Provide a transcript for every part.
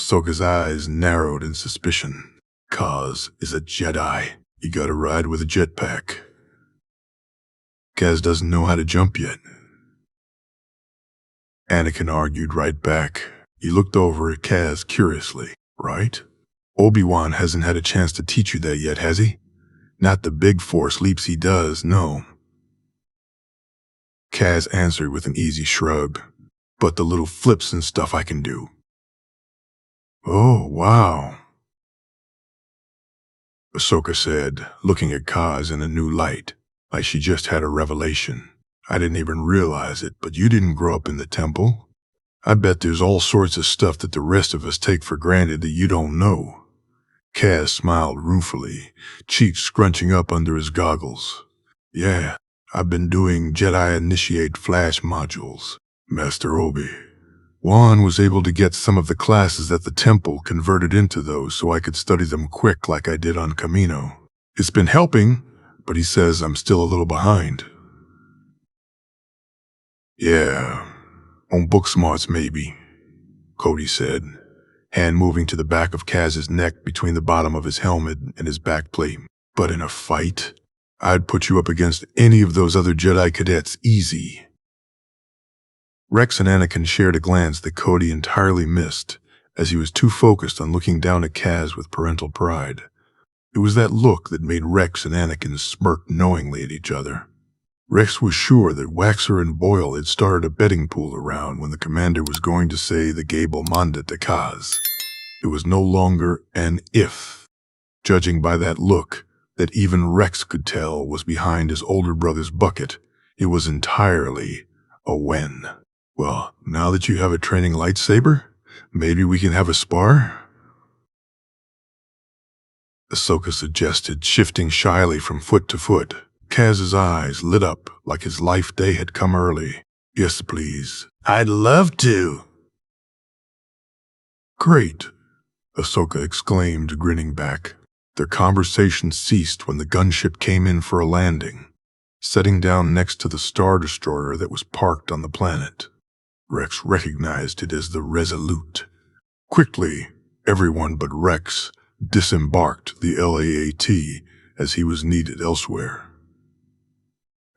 Ahsoka's eyes narrowed in suspicion. Kaz is a Jedi. You gotta ride with a jetpack. Kaz doesn't know how to jump yet. Anakin argued right back. He looked over at Kaz curiously. Right? Obi-Wan hasn't had a chance to teach you that yet, has he? Not the big force leaps he does, no. Kaz answered with an easy shrug. But the little flips and stuff I can do. Oh, wow. Ahsoka said, looking at Kaz in a new light, like she just had a revelation. I didn't even realize it, but you didn't grow up in the temple. I bet there's all sorts of stuff that the rest of us take for granted that you don't know. Kaz smiled ruefully, cheeks scrunching up under his goggles. Yeah, I've been doing Jedi Initiate flash modules. Master Obi-Wan was able to get some of the classes at the temple converted into those so I could study them quick like I did on Kamino. It's been helping, but he says I'm still a little behind. Yeah, on book smarts maybe, Cody said, hand moving to the back of Kaz's neck between the bottom of his helmet and his backplate. But in a fight, I'd put you up against any of those other Jedi cadets easy. Rex and Anakin shared a glance that Cody entirely missed, as he was too focused on looking down at Kaz with parental pride. It was that look that made Rex and Anakin smirk knowingly at each other. Rex was sure that Waxer and Boyle had started a betting pool around when the commander was going to say the Gable Manda to Kaz. It was no longer an if. Judging by that look, that even Rex could tell was behind his older brother's bucket, it was entirely a when. Well, now that you have a training lightsaber, maybe we can have a spar? Ahsoka suggested, shifting shyly from foot to foot. Kaz's eyes lit up like his life day had come early. Yes, please. I'd love to. Great, Ahsoka exclaimed, grinning back. Their conversation ceased when the gunship came in for a landing, setting down next to the Star Destroyer that was parked on the planet. Rex recognized it as the Resolute. Quickly, everyone but Rex disembarked the LAAT as he was needed elsewhere.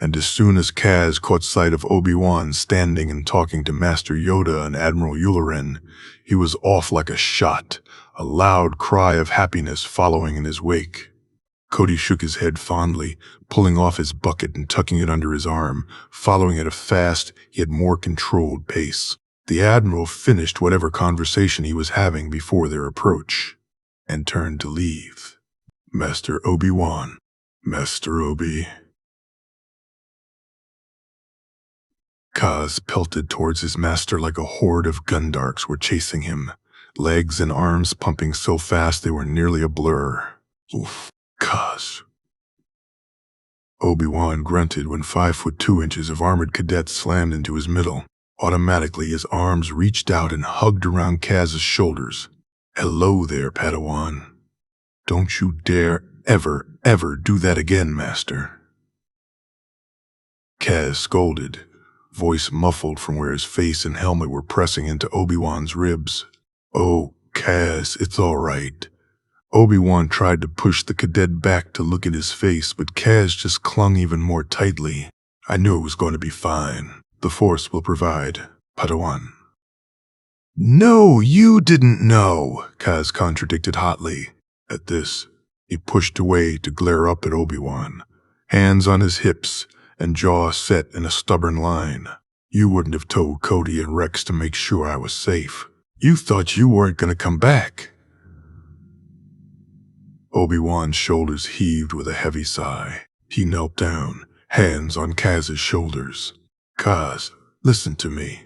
And as soon as Kaz caught sight of Obi-Wan standing and talking to Master Yoda and Admiral Yularen, he was off like a shot, a loud cry of happiness following in his wake. Cody shook his head fondly, pulling off his bucket and tucking it under his arm, following at a fast yet more controlled pace. The Admiral finished whatever conversation he was having before their approach, and turned to leave. Master Obi-Wan. Master Obi. Kaz pelted towards his master like a horde of Gundarks were chasing him, legs and arms pumping so fast they were nearly a blur. Oof, Kaz. Obi-Wan grunted when 5'2" of armored cadets slammed into his middle. Automatically, his arms reached out and hugged around Kaz's shoulders. Hello there, Padawan. Don't you dare ever do that again, Master. Kaz scolded, voice muffled from where his face and helmet were pressing into Obi-Wan's ribs. Oh, Kaz, it's all right. Obi-Wan tried to push the cadet back to look at his face, but Kaz just clung even more tightly. I knew it was going to be fine. The Force will provide, Padawan. No, you didn't know, Kaz contradicted hotly. At this, he pushed away to glare up at Obi-Wan, hands on his hips and jaw set in a stubborn line. You wouldn't have told Cody and Rex to make sure I was safe. You thought you weren't going to come back. Obi-Wan's shoulders heaved with a heavy sigh. He knelt down, hands on Kaz's shoulders. Kaz, listen to me.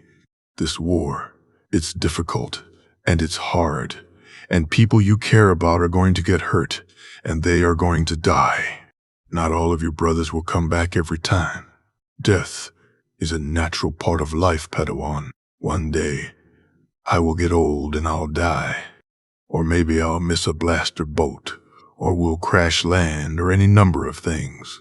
This war, it's difficult, and it's hard, and people you care about are going to get hurt, and they are going to die. Not all of your brothers will come back every time. Death is a natural part of life, Padawan. One day, I will get old and I'll die. Or maybe I'll miss a blaster bolt, or we'll crash land, or any number of things.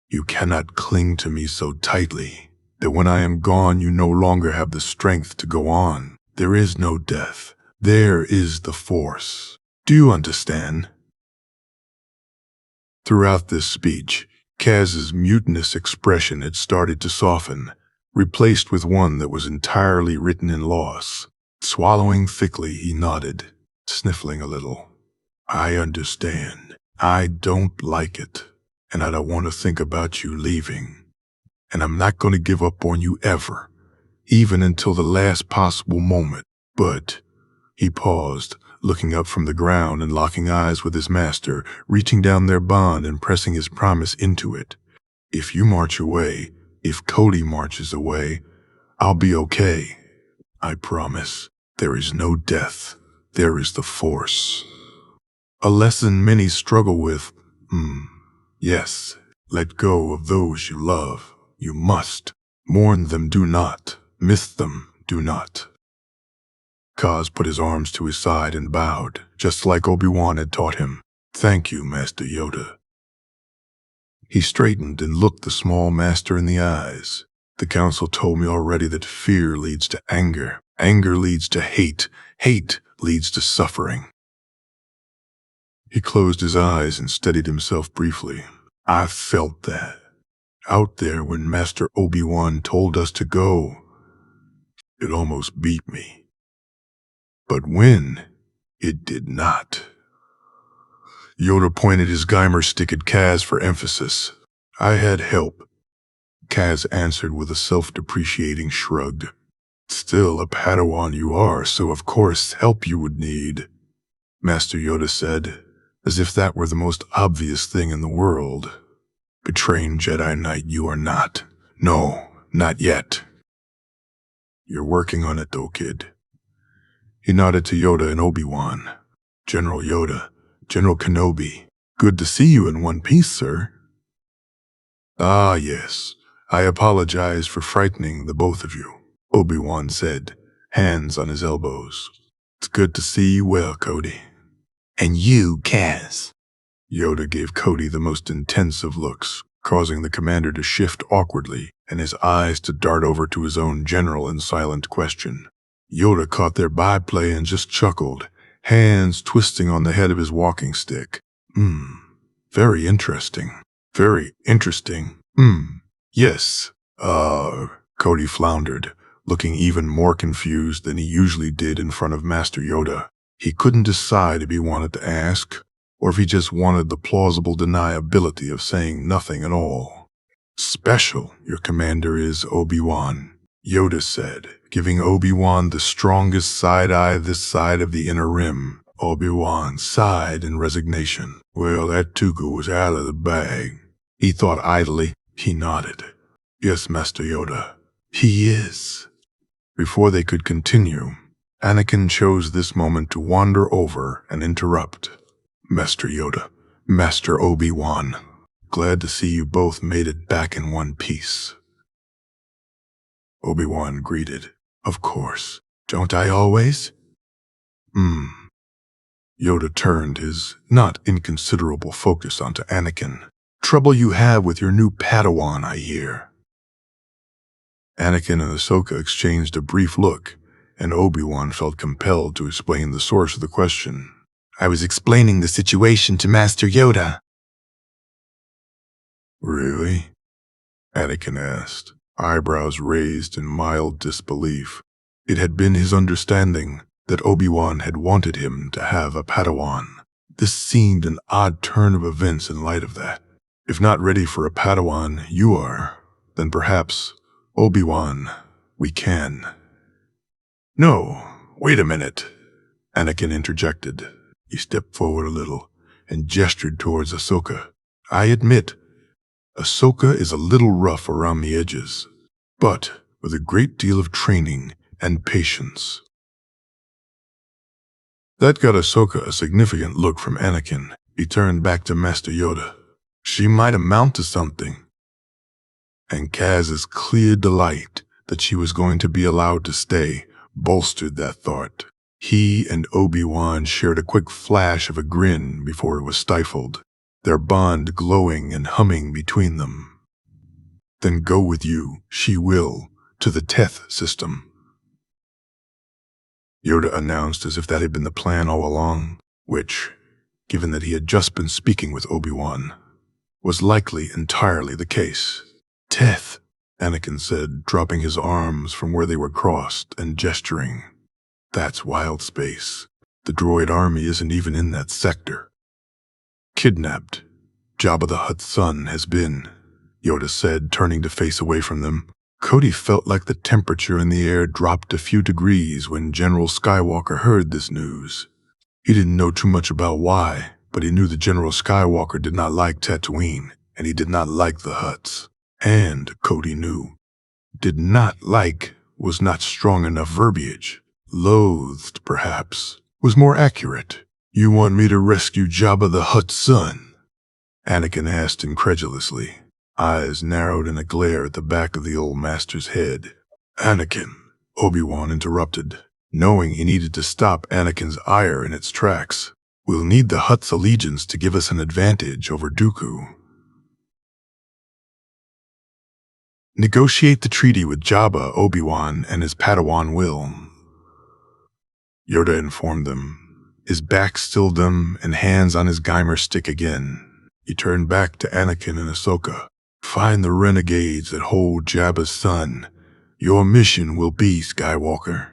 You cannot cling to me so tightly that when I am gone you no longer have the strength to go on. There is no death, There is the Force. Do you understand? Throughout this speech, Kaz's mutinous expression had started to soften, replaced with one that was entirely written in loss. Swallowing thickly, he nodded, sniffling a little. I understand. I don't like it, and I don't want to think about you leaving. And I'm not going to give up on you ever, even until the last possible moment. But, he paused, looking up from the ground and locking eyes with his master, reaching down their bond and pressing his promise into it. If you march away, if Cody marches away, I'll be okay. I promise. There is no death. There is the Force. A lesson many struggle with. Yes, let go of those you love. You must. Mourn them, do not. Miss them, do not. Kaz put his arms to his side and bowed, just like Obi-Wan had taught him. Thank you, Master Yoda. He straightened and looked the small master in the eyes. The council told me already that fear leads to anger. Anger leads to hate. Hate leads to suffering. He closed his eyes and steadied himself briefly. I felt that. Out there when Master Obi-Wan told us to go, it almost beat me. But when, it did not. Yoda pointed his Geimer stick at Kaz for emphasis. I had help. Kaz answered with a self-depreciating shrug. Still a Padawan you are, so of course help you would need, Master Yoda said, as if that were the most obvious thing in the world. Betraying Jedi Knight you are not. No, not yet. You're working on it though, kid. He nodded to Yoda and Obi-Wan. General Yoda, General Kenobi, good to see you in one piece, sir. Ah, yes. I apologize for frightening the both of you, Obi-Wan said, hands on his elbows. It's good to see you well, Cody. And you, Kaz. Yoda gave Cody the most intense of looks, causing the commander to shift awkwardly and his eyes to dart over to his own general in silent question. Yoda caught their byplay and just chuckled, hands twisting on the head of his walking stick. Very interesting. Very interesting. Yes. Cody floundered, looking even more confused than he usually did in front of Master Yoda. He couldn't decide if he wanted to ask, or if he just wanted the plausible deniability of saying nothing at all. Special, your commander is, Obi-Wan, Yoda said, giving Obi-Wan the strongest side-eye this side of the inner rim. Obi-Wan sighed in resignation. Well, that Dooku was out of the bag. He thought idly. He nodded. Yes, Master Yoda. He is. Before they could continue, Anakin chose this moment to wander over and interrupt. Master Yoda, Master Obi-Wan, glad to see you both made it back in one piece. Obi-Wan greeted. Of course. Don't I always? Yoda turned his not inconsiderable focus onto Anakin. Trouble you have with your new Padawan, I hear. Anakin and Ahsoka exchanged a brief look, and Obi-Wan felt compelled to explain the source of the question. I was explaining the situation to Master Yoda. Really? Anakin asked, eyebrows raised in mild disbelief. It had been his understanding that Obi-Wan had wanted him to have a Padawan. This seemed an odd turn of events in light of that. If not ready for a Padawan, you are, then perhaps, Obi-Wan, we can. No, wait a minute, Anakin interjected. He stepped forward a little and gestured towards Ahsoka. I admit, Ahsoka is a little rough around the edges, but with a great deal of training and patience. That got Ahsoka a significant look from Anakin. He turned back to Master Yoda. She might amount to something. And Kaz's clear delight that she was going to be allowed to stay bolstered that thought. He and Obi-Wan shared a quick flash of a grin before it was stifled, their bond glowing and humming between them. Then go with you, she will, to the Teth system. Yoda announced as if that had been the plan all along, which, given that he had just been speaking with Obi-Wan, was likely entirely the case. "Teth," Anakin said, dropping his arms from where they were crossed and gesturing. "That's wild space. The droid army isn't even in that sector." "Kidnapped. Jabba the Hutt's son has been," Yoda said, turning to face away from them. Cody felt like the temperature in the air dropped a few degrees when General Skywalker heard this news. He didn't know too much about why, but he knew that General Skywalker did not like Tatooine, and he did not like the Hutts. And, Cody knew, did not like was not strong enough verbiage. Loathed, perhaps, was more accurate. "You want me to rescue Jabba the Hutt's son?" Anakin asked incredulously, eyes narrowed in a glare at the back of the old master's head. "Anakin," Obi-Wan interrupted, knowing he needed to stop Anakin's ire in its tracks. "We'll need the Hutt's allegiance to give us an advantage over Dooku. Negotiate the treaty with Jabba, Obi-Wan, and his Padawan will," Yoda informed them, his back still dim and hands on his Geimer stick again. He turned back to Anakin and Ahsoka. "Find the renegades that hold Jabba's son. Your mission will be, Skywalker."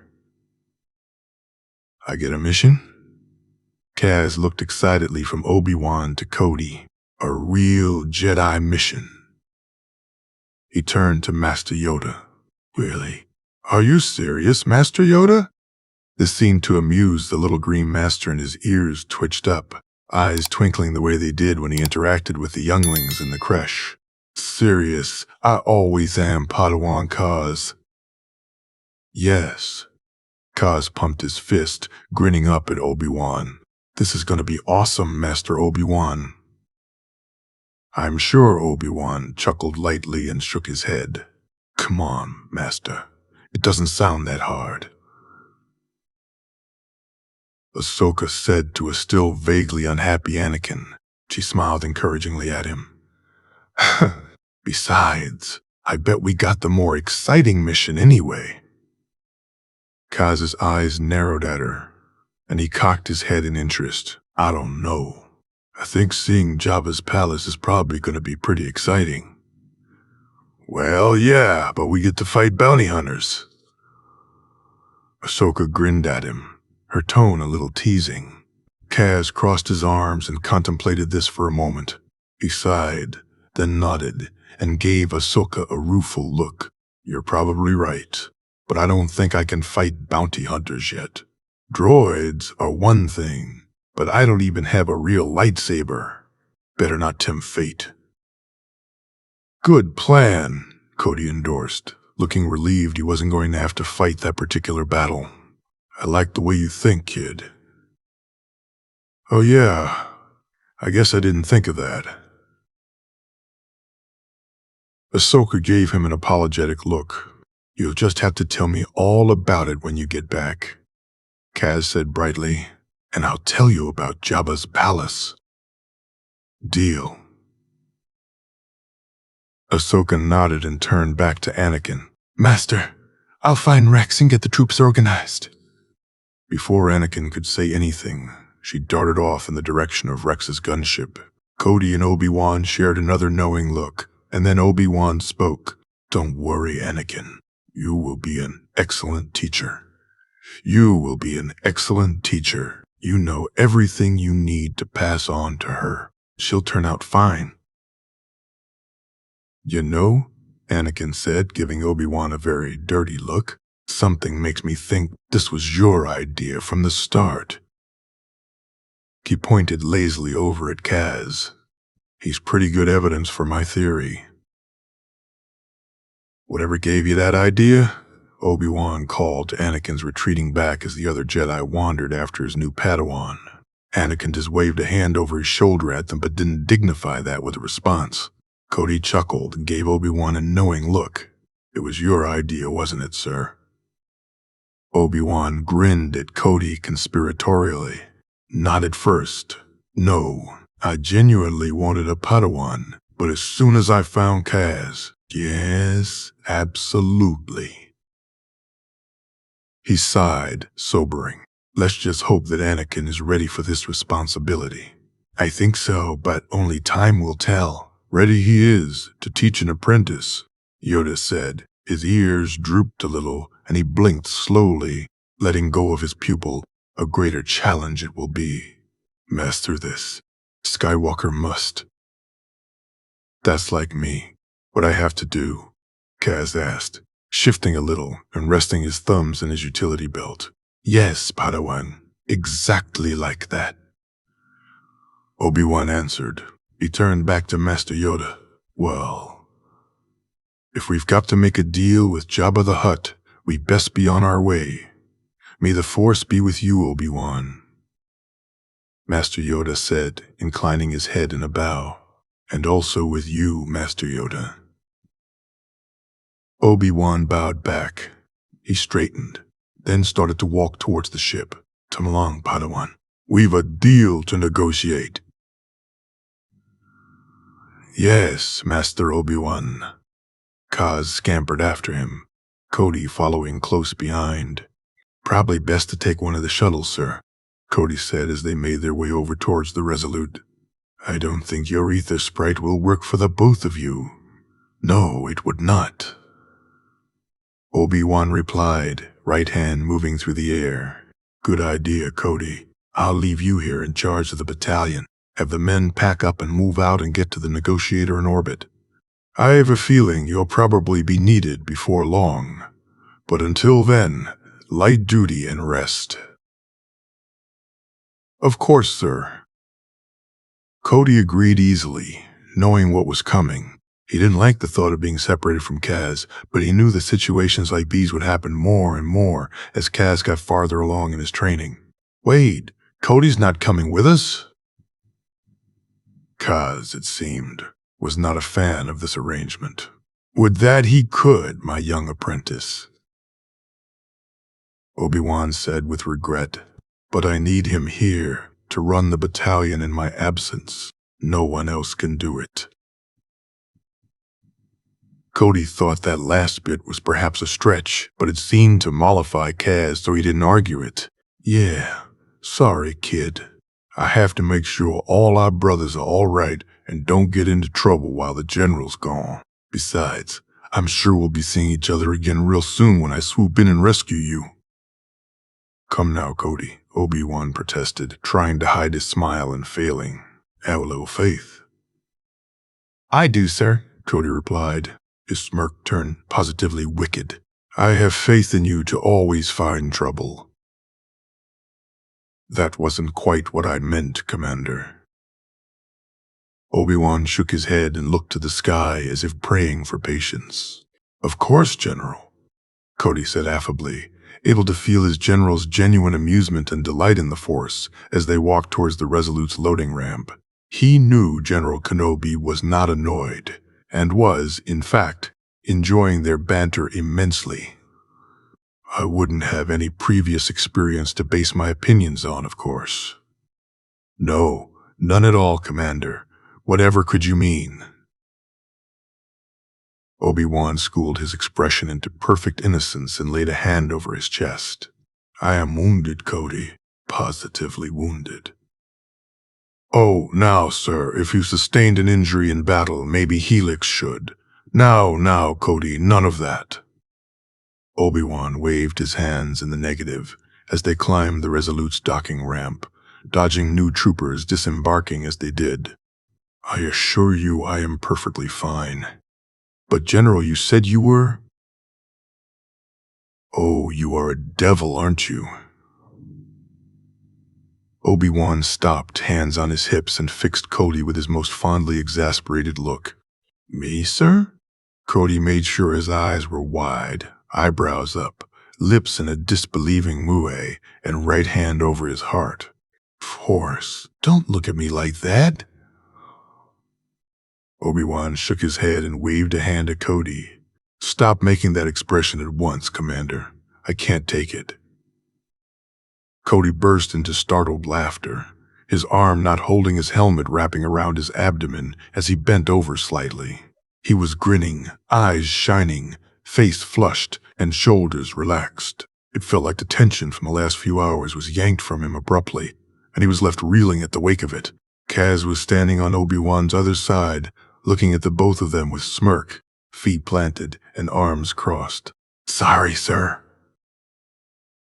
"I get a mission?" Kaz looked excitedly from Obi-Wan to Cody. "A real Jedi mission." He turned to Master Yoda. "Really? Are you serious, Master Yoda?" This seemed to amuse the little green master, and his ears twitched up, eyes twinkling the way they did when he interacted with the younglings in the creche. "Serious, I always am, Padawan Kaz." "Yes." Kaz pumped his fist, grinning up at Obi-Wan. "This is going to be awesome, Master Obi-Wan." "I'm sure," Obi-Wan chuckled lightly and shook his head. "Come on, Master. It doesn't sound that hard." Ahsoka said to a still vaguely unhappy Anakin. She smiled encouragingly at him. "Besides, I bet we got the more exciting mission anyway." Kaz's eyes narrowed at her, and he cocked his head in interest. "I don't know. I think seeing Jabba's palace is probably going to be pretty exciting." "Well, yeah, but we get to fight bounty hunters." Ahsoka grinned at him, her tone a little teasing. Kaz crossed his arms and contemplated this for a moment. He sighed, then nodded, and gave Ahsoka a rueful look. "You're probably right, but I don't think I can fight bounty hunters yet. Droids are one thing, but I don't even have a real lightsaber. Better not tempt fate." "Good plan," Cody endorsed, looking relieved he wasn't going to have to fight that particular battle. "I like the way you think, kid." "Oh yeah, I guess I didn't think of that." Ahsoka gave him an apologetic look. "You'll just have to tell me all about it when you get back," Kaz said brightly, "and I'll tell you about Jabba's palace." "Deal." Ahsoka nodded and turned back to Anakin. "Master, I'll find Rex and get the troops organized." Before Anakin could say anything, she darted off in the direction of Rex's gunship. Cody and Obi-Wan shared another knowing look, and then Obi-Wan spoke. "Don't worry, Anakin. You will be an excellent teacher. You will be an excellent teacher. You know everything you need to pass on to her. She'll turn out fine." "You know," Anakin said, giving Obi-Wan a very dirty look, "something makes me think this was your idea from the start." He pointed lazily over at Kaz. "He's pretty good evidence for my theory." "Whatever gave you that idea?" Obi-Wan called to Anakin's retreating back as the other Jedi wandered after his new Padawan. Anakin just waved a hand over his shoulder at them but didn't dignify that with a response. Cody chuckled and gave Obi-Wan a knowing look. "It was your idea, wasn't it, sir?" Obi-Wan grinned at Cody conspiratorially. "Not at first. No, I genuinely wanted a Padawan, but as soon as I found Kaz, yes, absolutely." He sighed, sobering. Let's just hope that Anakin is ready for this responsibility. I think so, but only time will tell. Ready he is to teach an apprentice, Yoda said. His ears drooped a little, and he blinked slowly, letting go of his pupil. A greater challenge it will be. Master this. Skywalker must. That's like me. What I have to do? Kaz asked, shifting a little and resting his thumbs in his utility belt. Yes, Padawan. Exactly like that. Obi-Wan answered. He turned back to Master Yoda. Well, if we've got to make a deal with Jabba the Hutt, we best be on our way. May the Force be with you, Obi-Wan. Master Yoda said, inclining his head in a bow. And also with you, Master Yoda. Obi-Wan bowed back. He straightened, then started to walk towards the ship. Come along, Padawan. We've a deal to negotiate. Yes, Master Obi-Wan. Kaz scampered after him, Cody following close behind. Probably best to take one of the shuttles, sir, Cody said as they made their way over towards the Resolute. I don't think your ether sprite will work for the both of you. No, it would not. Obi-Wan replied, right hand moving through the air. Good idea, Cody. I'll leave you here in charge of the battalion. Have the men pack up and move out and get to the negotiator in orbit. I have a feeling you'll probably be needed before long. But until then, light duty and rest. Of course, sir. Cody agreed easily, knowing what was coming. He didn't like the thought of being separated from Kaz, but he knew that situations like these would happen more and more as Kaz got farther along in his training. Wait, Cody's not coming with us? Kaz, it seemed, was not a fan of this arrangement. Would that he could, my young apprentice. Obi-Wan said with regret, but I need him here to run the battalion in my absence. No one else can do it. Cody thought that last bit was perhaps a stretch, but it seemed to mollify Kaz, so he didn't argue it. Yeah, sorry, kid. I have to make sure all our brothers are all right and don't get into trouble while the general's gone. Besides, I'm sure we'll be seeing each other again real soon when I swoop in and rescue you. Come now, Cody, Obi-Wan protested, trying to hide his smile and failing. Have a little faith. I do, sir, Cody replied. His smirk turned positively wicked. I have faith in you to always find trouble. That wasn't quite what I meant, Commander. Obi-Wan shook his head and looked to the sky as if praying for patience. Of course, General, Cody said affably, able to feel his general's genuine amusement and delight in the Force as they walked towards the Resolute's loading ramp. He knew General Kenobi was not annoyed, and was, in fact, enjoying their banter immensely. I wouldn't have any previous experience to base my opinions on, of course. No, none at all, Commander. Whatever could you mean? Obi-Wan schooled his expression into perfect innocence and laid a hand over his chest. I am wounded, Cody. Positively wounded. Oh, now, sir, if you sustained an injury in battle, maybe Helix should. Now, Cody, none of that. Obi-Wan waved his hands in the negative as they climbed the Resolute's docking ramp, dodging new troopers disembarking as they did. I assure you I am perfectly fine. But, General, you said you were? Oh, you are a devil, aren't you? Obi-Wan stopped, hands on his hips, and fixed Cody with his most fondly exasperated look. Me, sir? Cody made sure his eyes were wide, eyebrows up, lips in a disbelieving moue, and right hand over his heart. Force, don't look at me like that. Obi-Wan shook his head and waved a hand at Cody. Stop making that expression at once, Commander. I can't take it. Cody burst into startled laughter, his arm not holding his helmet wrapping around his abdomen as he bent over slightly. He was grinning, eyes shining, face flushed, and shoulders relaxed. It felt like the tension from the last few hours was yanked from him abruptly, and he was left reeling at the wake of it. Kaz was standing on Obi-Wan's other side, looking at the both of them with smirk, feet planted and arms crossed. "Sorry, sir."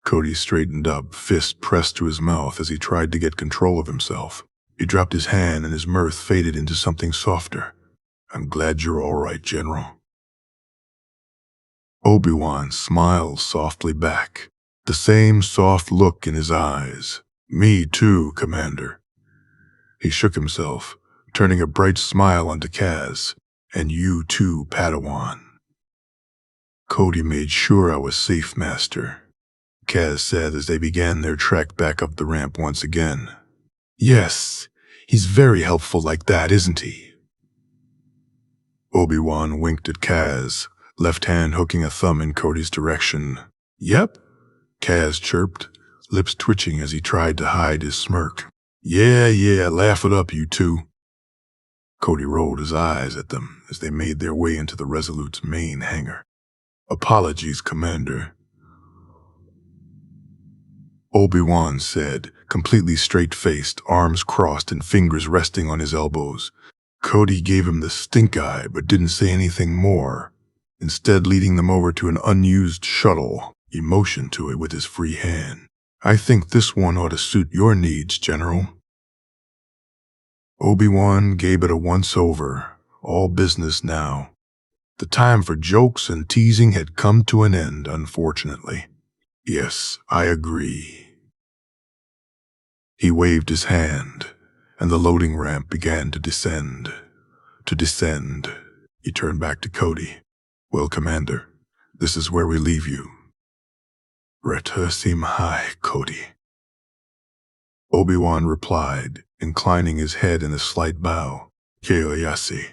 Cody straightened up, fist pressed to his mouth as he tried to get control of himself. He dropped his hand and his mirth faded into something softer. "I'm glad you're all right, General." Obi-Wan smiled softly back, the same soft look in his eyes. "Me too, Commander." He shook himself, turning a bright smile onto Kaz. "And you too, Padawan." "Cody made sure I was safe, Master," Kaz said as they began their trek back up the ramp once again. "Yes, he's very helpful like that, isn't he?" Obi-Wan winked at Kaz, left hand hooking a thumb in Cody's direction. "Yep," Kaz chirped, lips twitching as he tried to hide his smirk. Yeah, laugh it up, you two." Cody rolled his eyes at them as they made their way into the Resolute's main hangar. "Apologies, Commander," Obi-Wan said, completely straight-faced, arms crossed and fingers resting on his elbows. Cody gave him the stink eye but didn't say anything more, instead leading them over to an unused shuttle. He motioned to it with his free hand. "I think this one ought to suit your needs, General." Obi-Wan gave it a once-over, all business now. The time for jokes and teasing had come to an end, unfortunately. "Yes, I agree." He waved his hand, and the loading ramp began to descend. He turned back to Cody. "Well, Commander, this is where we leave you." "Retursim hai, Cody," Obi-Wan replied, inclining his head in a slight bow. "Keoyasi."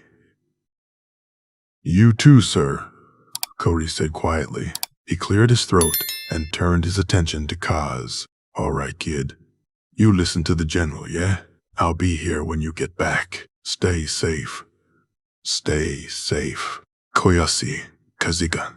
"You too, sir," Cody said quietly. He cleared his throat and turned his attention to Kaz. "All right, kid. You listen to the General, yeah? I'll be here when you get back. Stay safe. Stay safe. Koyasi, Kaziga."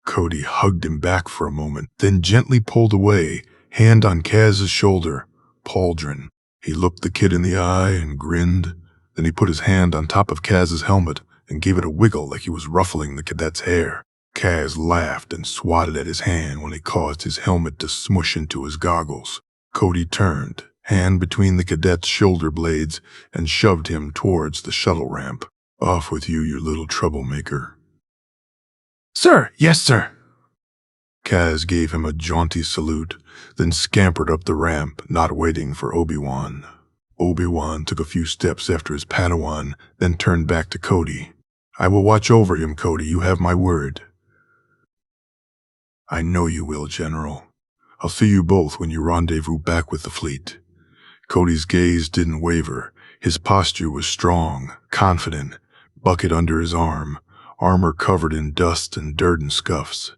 Cody hugged him back for a moment, then gently pulled away, hand on Kaz's shoulder. Pauldron. He looked the kid in the eye and grinned. Then he put his hand on top of Kaz's helmet and gave it a wiggle like he was ruffling the cadet's hair. Kaz laughed and swatted at his hand when he caused his helmet to smush into his goggles. Cody turned, hand between the cadet's shoulder blades, and shoved him towards the shuttle ramp. "Off with you, you little troublemaker." "Sir, yes, sir." Kaz gave him a jaunty salute, then scampered up the ramp, not waiting for Obi-Wan. Obi-Wan took a few steps after his Padawan, then turned back to Cody. "I will watch over him, Cody, you have my word." "I know you will, General. I'll see you both when you rendezvous back with the fleet." Cody's gaze didn't waver. His posture was strong, confident, bucket under his arm, armor covered in dust and dirt and scuffs,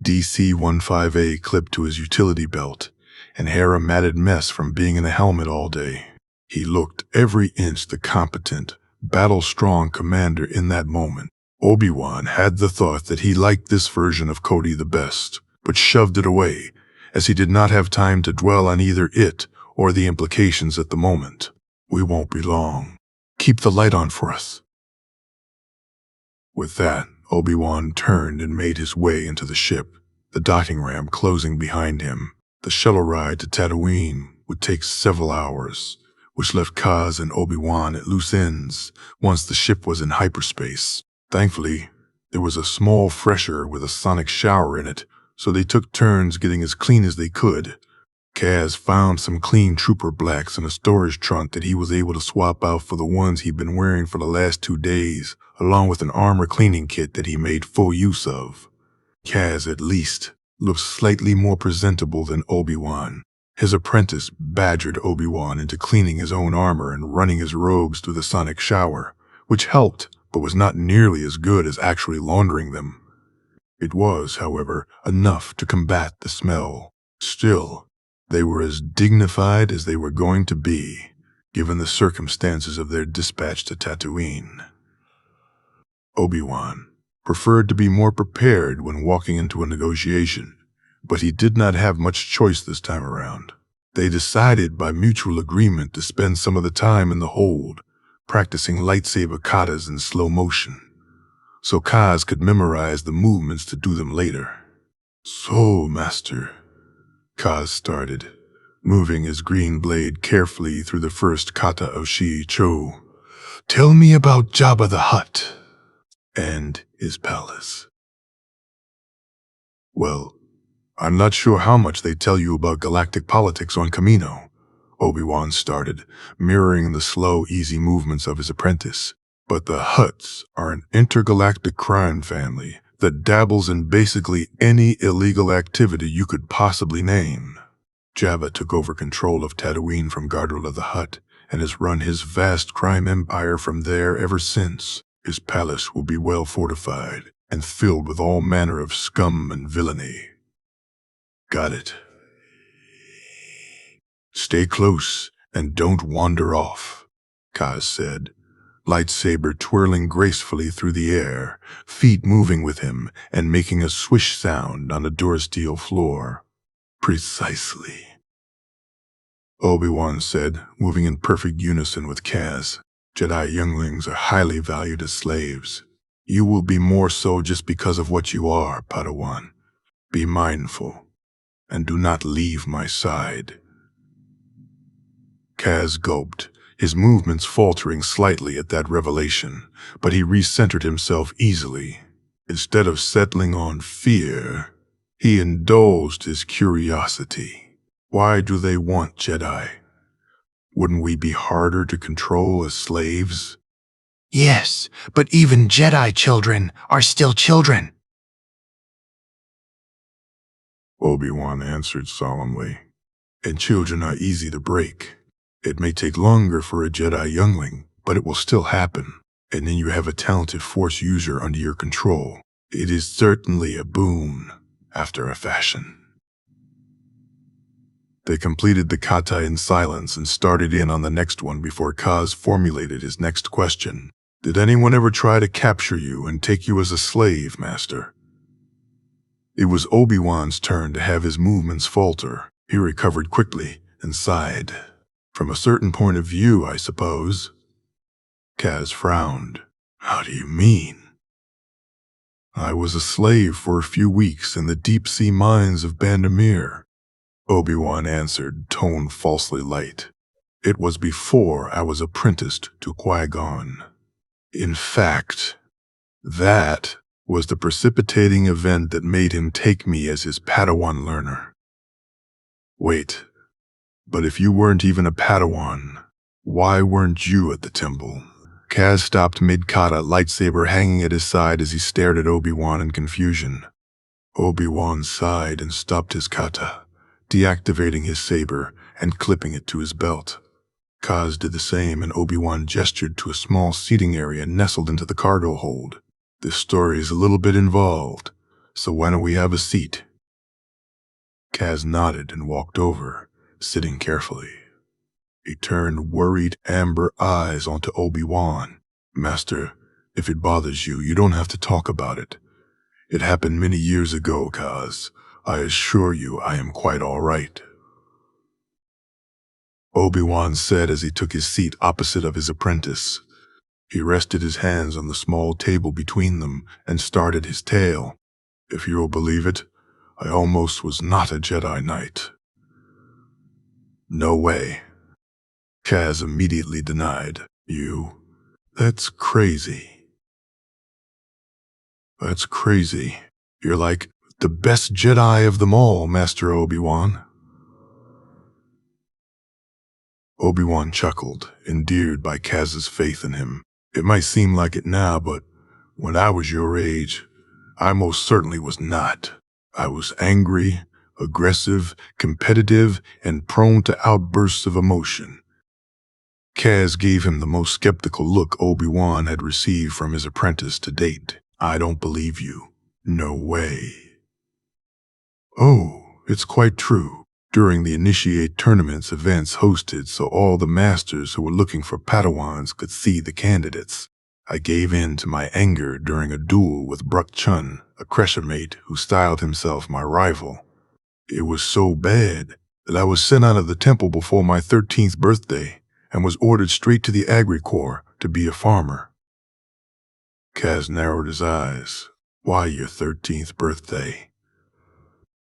DC-15A clipped to his utility belt, and hair a matted mess from being in a helmet all day. He looked every inch the competent, battle-strong commander in that moment. Obi-Wan had the thought that he liked this version of Cody the best, but shoved it away, as he did not have time to dwell on either it or the implications at the moment. "We won't be long. Keep the light on for us." With that, Obi-Wan turned and made his way into the ship, the docking ramp closing behind him. The shuttle ride to Tatooine would take several hours, which left Kaz and Obi-Wan at loose ends once the ship was in hyperspace. Thankfully, there was a small fresher with a sonic shower in it, so they took turns getting as clean as they could. Kaz found some clean trooper blacks in a storage trunk that he was able to swap out for the ones he'd been wearing for the last 2 days, along with an armor cleaning kit that he made full use of. Kaz, at least, looked slightly more presentable than Obi-Wan. His apprentice badgered Obi-Wan into cleaning his own armor and running his robes through the sonic shower, which helped but was not nearly as good as actually laundering them. It was, however, enough to combat the smell. Still, they were as dignified as they were going to be, given the circumstances of their dispatch to Tatooine. Obi-Wan preferred to be more prepared when walking into a negotiation, But he did not have much choice this time around. They decided by mutual agreement to spend some of the time in the hold, practicing lightsaber katas in slow motion, so Kaz could memorize the movements to do them later. "So, Master," Kaz started, moving his green blade carefully through the first kata of Shi-Cho. "Tell me about Jabba the Hutt and his palace." "Well, I'm not sure how much they tell you about galactic politics on Kamino," Obi-Wan started, mirroring the slow, easy movements of his apprentice. "But the Hutts are an intergalactic crime family that dabbles in basically any illegal activity you could possibly name. Jabba took over control of Tatooine from Gardola the Hutt and has run his vast crime empire from there ever since. His palace will be well fortified and filled with all manner of scum and villainy." "Got it. Stay close and don't wander off," Kaz said, lightsaber twirling gracefully through the air, feet moving with him and making a swish sound on the durasteel floor. "Precisely," Obi-Wan said, moving in perfect unison with Kaz. "Jedi younglings are highly valued as slaves. You will be more so just because of what you are, Padawan. Be mindful, and do not leave my side." Kaz gulped, his movements faltering slightly at that revelation, but he recentered himself easily. Instead of settling on fear, he indulged his curiosity. Why do they want Jedi? Wouldn't we be harder to control as slaves? "Yes, but even Jedi children are still children," Obi-Wan answered solemnly. "And children are easy to break. It may take longer for a Jedi youngling, but it will still happen. And then you have a talented Force user under your control. It is certainly a boon, after a fashion." They completed the kata in silence and started in on the next one before Kaz formulated his next question. "Did anyone ever try to capture you and take you as a slave, Master?" It was Obi-Wan's turn to have his movements falter. He recovered quickly and sighed. "From a certain point of view, I suppose." Kaz frowned. "How do you mean?" "I was a slave for a few weeks in the deep-sea mines of Bandamir," Obi-Wan answered, tone falsely light. "It was before I was apprenticed to Qui-Gon. In fact, that was the precipitating event that made him take me as his Padawan learner." "Wait, but if you weren't even a Padawan, why weren't you at the temple?" Kaz stopped mid-kata, lightsaber hanging at his side as he stared at Obi-Wan in confusion. Obi-Wan sighed and stopped his kata, deactivating his saber and clipping it to his belt. Kaz did the same, and Obi-Wan gestured to a small seating area nestled into the cargo hold. "This story is a little bit involved, so why don't we have a seat?" Kaz nodded and walked over, sitting carefully. He turned worried amber eyes onto Obi-Wan. "Master, if it bothers you, you don't have to talk about it. It happened many years ago, Kaz. I assure you I am quite all right." Obi-Wan said as he took his seat opposite of his apprentice. He rested his hands on the small table between them and started his tale. "If you'll believe it, I almost was not a Jedi Knight." "No way," Kaz immediately denied. "You? That's crazy. That's crazy. You're like the best Jedi of them all, Master Obi-Wan." Obi-Wan chuckled, endeared by Kaz's faith in him. "It might seem like it now, but when I was your age, I most certainly was not. I was angry, aggressive, competitive, and prone to outbursts of emotion." Kaz gave him the most skeptical look Obi-Wan had received from his apprentice to date. "I don't believe you. No way." "Oh, it's quite true. During the Initiate Tournament's events hosted so all the masters who were looking for Padawans could see the candidates, I gave in to my anger during a duel with Bruck Chun, a Kresha mate who styled himself my rival. It was so bad that I was sent out of the temple before my 13th birthday and was ordered straight to the Agri Corps to be a farmer. Kaz narrowed his eyes. Why your 13th birthday?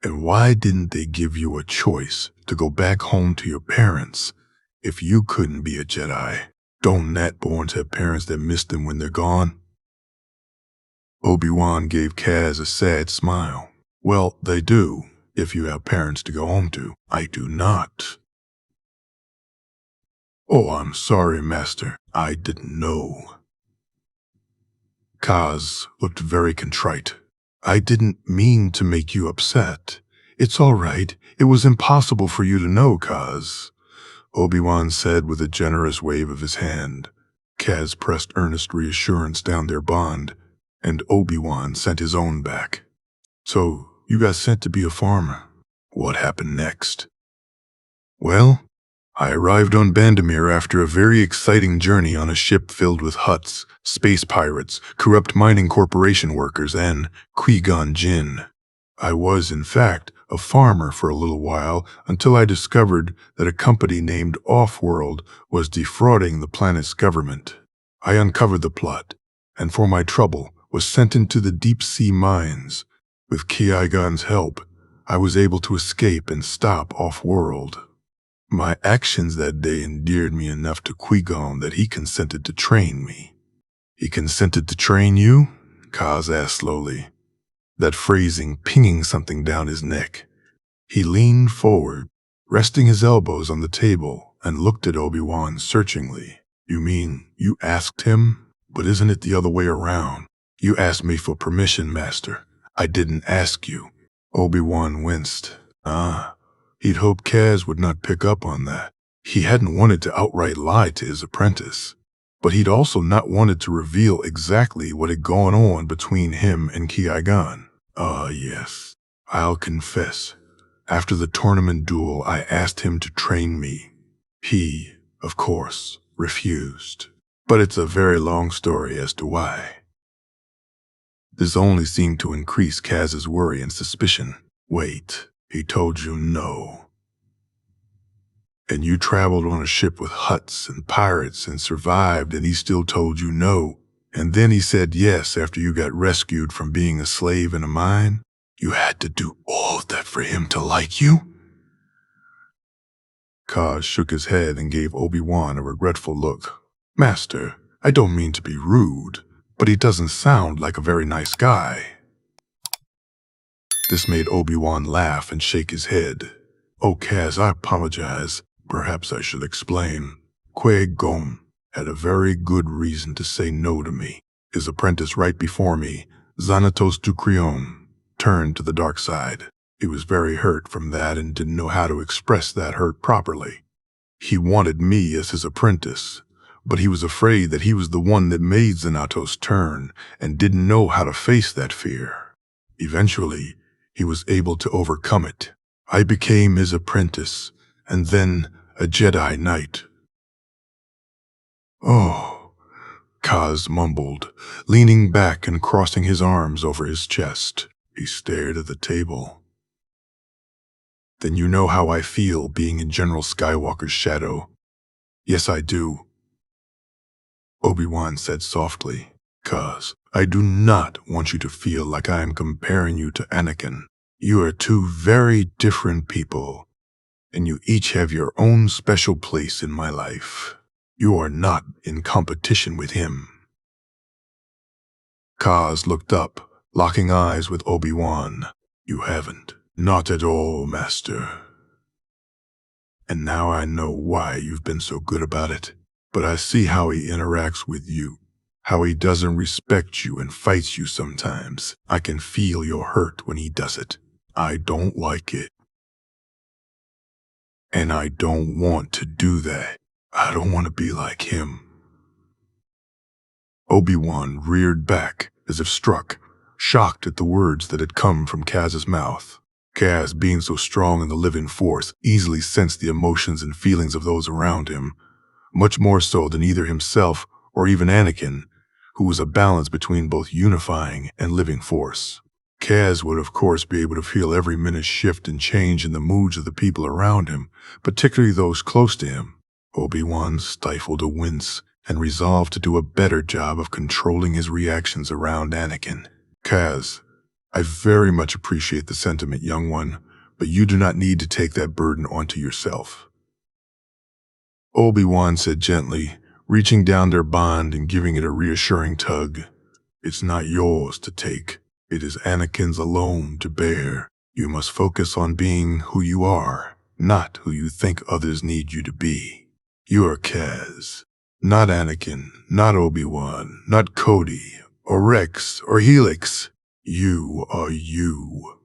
And why didn't they give you a choice to go back home to your parents if you couldn't be a Jedi? Don't Nat-borns have parents that miss them when they're gone? Obi-Wan gave Kaz a sad smile. Well, they do, if you have parents to go home to. I do not. Oh, I'm sorry, Master. I didn't know. Kaz looked very contrite. I didn't mean to make you upset. It's all right. It was impossible for you to know, Kaz, Obi-Wan said with a generous wave of his hand. Kaz pressed earnest reassurance down their bond, and Obi-Wan sent his own back. So, you got sent to be a farmer. What happened next? Well, I arrived on Bandamere after a very exciting journey on a ship filled with Hutts, space pirates, corrupt mining corporation workers, and Qui-Gon Jinn. I was, in fact, a farmer for a little while until I discovered that a company named Offworld was defrauding the planet's government. I uncovered the plot, and for my trouble was sent into the deep-sea mines. With Qui-Gon's help, I was able to escape and stop Offworld. My actions that day endeared me enough to Qui-Gon that he consented to train me. He consented to train you? Kaz asked slowly, that phrasing pinging something down his neck. He leaned forward, resting his elbows on the table, and looked at Obi-Wan searchingly. You mean you asked him? But isn't it the other way around? You asked me for permission, Master. I didn't ask you. Obi-Wan winced. He'd hoped Kaz would not pick up on that. He hadn't wanted to outright lie to his apprentice, but he'd also not wanted to reveal exactly what had gone on between him and Qui-Gon. Yes. I'll confess. After the tournament duel, I asked him to train me. He, of course, refused. But it's a very long story as to why. This only seemed to increase Kaz's worry and suspicion. Wait, he told you no. And you traveled on a ship with Hutts and pirates and survived, and he still told you no. And then he said yes after you got rescued from being a slave in a mine? You had to do all of that for him to like you? Kaz shook his head and gave Obi-Wan a regretful look. Master, I don't mean to be rude, but he doesn't sound like a very nice guy. This made Obi-Wan laugh and shake his head. Oh, Kaz, I apologize. Perhaps I should explain. Qui-Gon had a very good reason to say no to me. His apprentice right before me, Xanatos Ducrion, turned to the dark side. He was very hurt from that and didn't know how to express that hurt properly. He wanted me as his apprentice, but he was afraid that he was the one that made Xanatos turn and didn't know how to face that fear. Eventually, he was able to overcome it. I became his apprentice, and then a Jedi Knight. Oh, Kaz mumbled, leaning back and crossing his arms over his chest. He stared at the table. Then you know how I feel being in General Skywalker's shadow. Yes, I do. Obi-Wan said softly, Kaz, I do not want you to feel like I am comparing you to Anakin. You are two very different people, and you each have your own special place in my life. You are not in competition with him. Kaz looked up, locking eyes with Obi-Wan. You haven't. Not at all, Master. And now I know why you've been so good about it. But I see how he interacts with you, how he doesn't respect you and fights you sometimes. I can feel your hurt when he does it. I don't like it. And I don't want to do that. I don't want to be like him. Obi-Wan reared back as if struck, shocked at the words that had come from Kaz's mouth. Kaz, being so strong in the living force, easily sensed the emotions and feelings of those around him, much more so than either himself or even Anakin, who was a balance between both unifying and living force. Kaz would of course be able to feel every minute shift and change in the moods of the people around him, particularly those close to him. Obi-Wan stifled a wince and resolved to do a better job of controlling his reactions around Anakin. Kaz, I very much appreciate the sentiment, young one, but you do not need to take that burden onto yourself. Obi-Wan said gently, reaching down their bond and giving it a reassuring tug. It's not yours to take. It is Anakin's alone to bear. You must focus on being who you are, not who you think others need you to be. You are Kaz, not Anakin, not Obi-Wan, not Cody, or Rex, or Helix. You are you.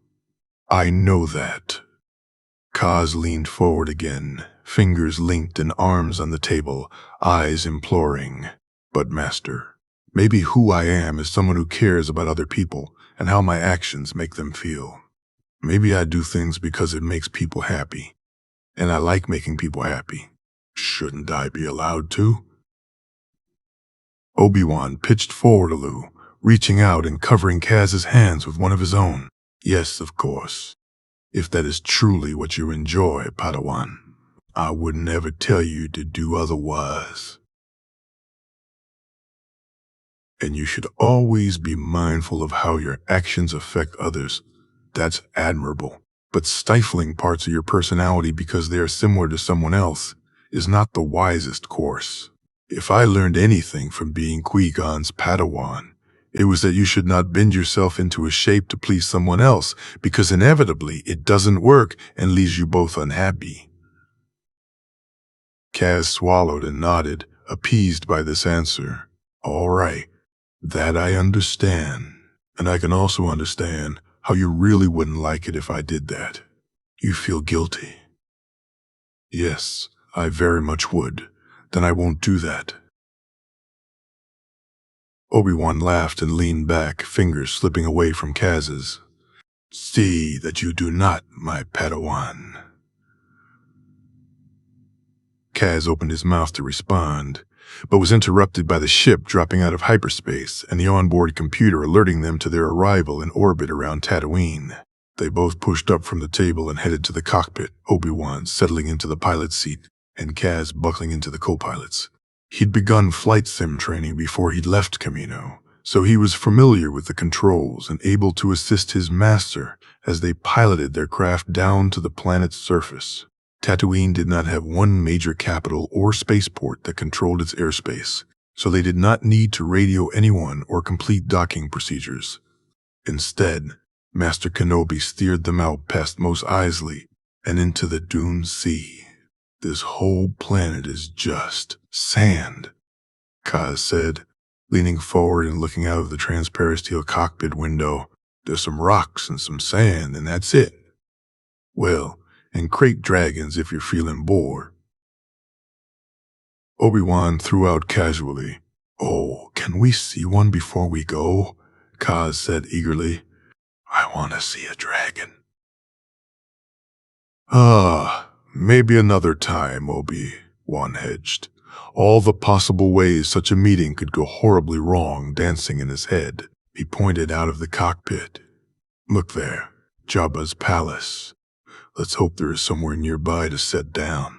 I know that. Kaz leaned forward again, fingers linked and arms on the table, eyes imploring. But Master, maybe who I am is someone who cares about other people and how my actions make them feel. Maybe I do things because it makes people happy, and I like making people happy. Shouldn't I be allowed to? Obi-Wan pitched forward a little, reaching out and covering Kaz's hands with one of his own. Yes, of course. If that is truly what you enjoy, Padawan, I would never tell you to do otherwise. And you should always be mindful of how your actions affect others. That's admirable. But stifling parts of your personality because they are similar to someone else is not the wisest course. If I learned anything from being Qui-Gon's Padawan, it was that you should not bend yourself into a shape to please someone else, because inevitably it doesn't work and leaves you both unhappy. Kaz swallowed and nodded, appeased by this answer. All right, that I understand. And I can also understand how you really wouldn't like it if I did that. You feel guilty. Yes, I very much would. Then I won't do that. Obi-Wan laughed and leaned back, fingers slipping away from Kaz's. See that you do not, my Padawan. Kaz opened his mouth to respond, but was interrupted by the ship dropping out of hyperspace and the onboard computer alerting them to their arrival in orbit around Tatooine. They both pushed up from the table and headed to the cockpit, Obi-Wan settling into the pilot's seat and Kaz buckling into the co-pilot's. He'd begun flight sim training before he'd left Kamino, so he was familiar with the controls and able to assist his master as they piloted their craft down to the planet's surface. Tatooine did not have one major capital or spaceport that controlled its airspace, so they did not need to radio anyone or complete docking procedures. Instead, Master Kenobi steered them out past Mos Eisley and into the Dune Sea. This whole planet is just sand, Kaz said, leaning forward and looking out of the transparent steel cockpit window. There's some rocks and some sand, and that's it. Well, and crate dragons if you're feeling bored. Obi-Wan threw out casually. Oh, can we see one before we go? Kaz said eagerly. I want to see a dragon. Maybe another time, Obi-Wan hedged, all the possible ways such a meeting could go horribly wrong dancing in his head. He pointed out of the cockpit. Look there, Jabba's palace. Let's hope there is somewhere nearby to set down.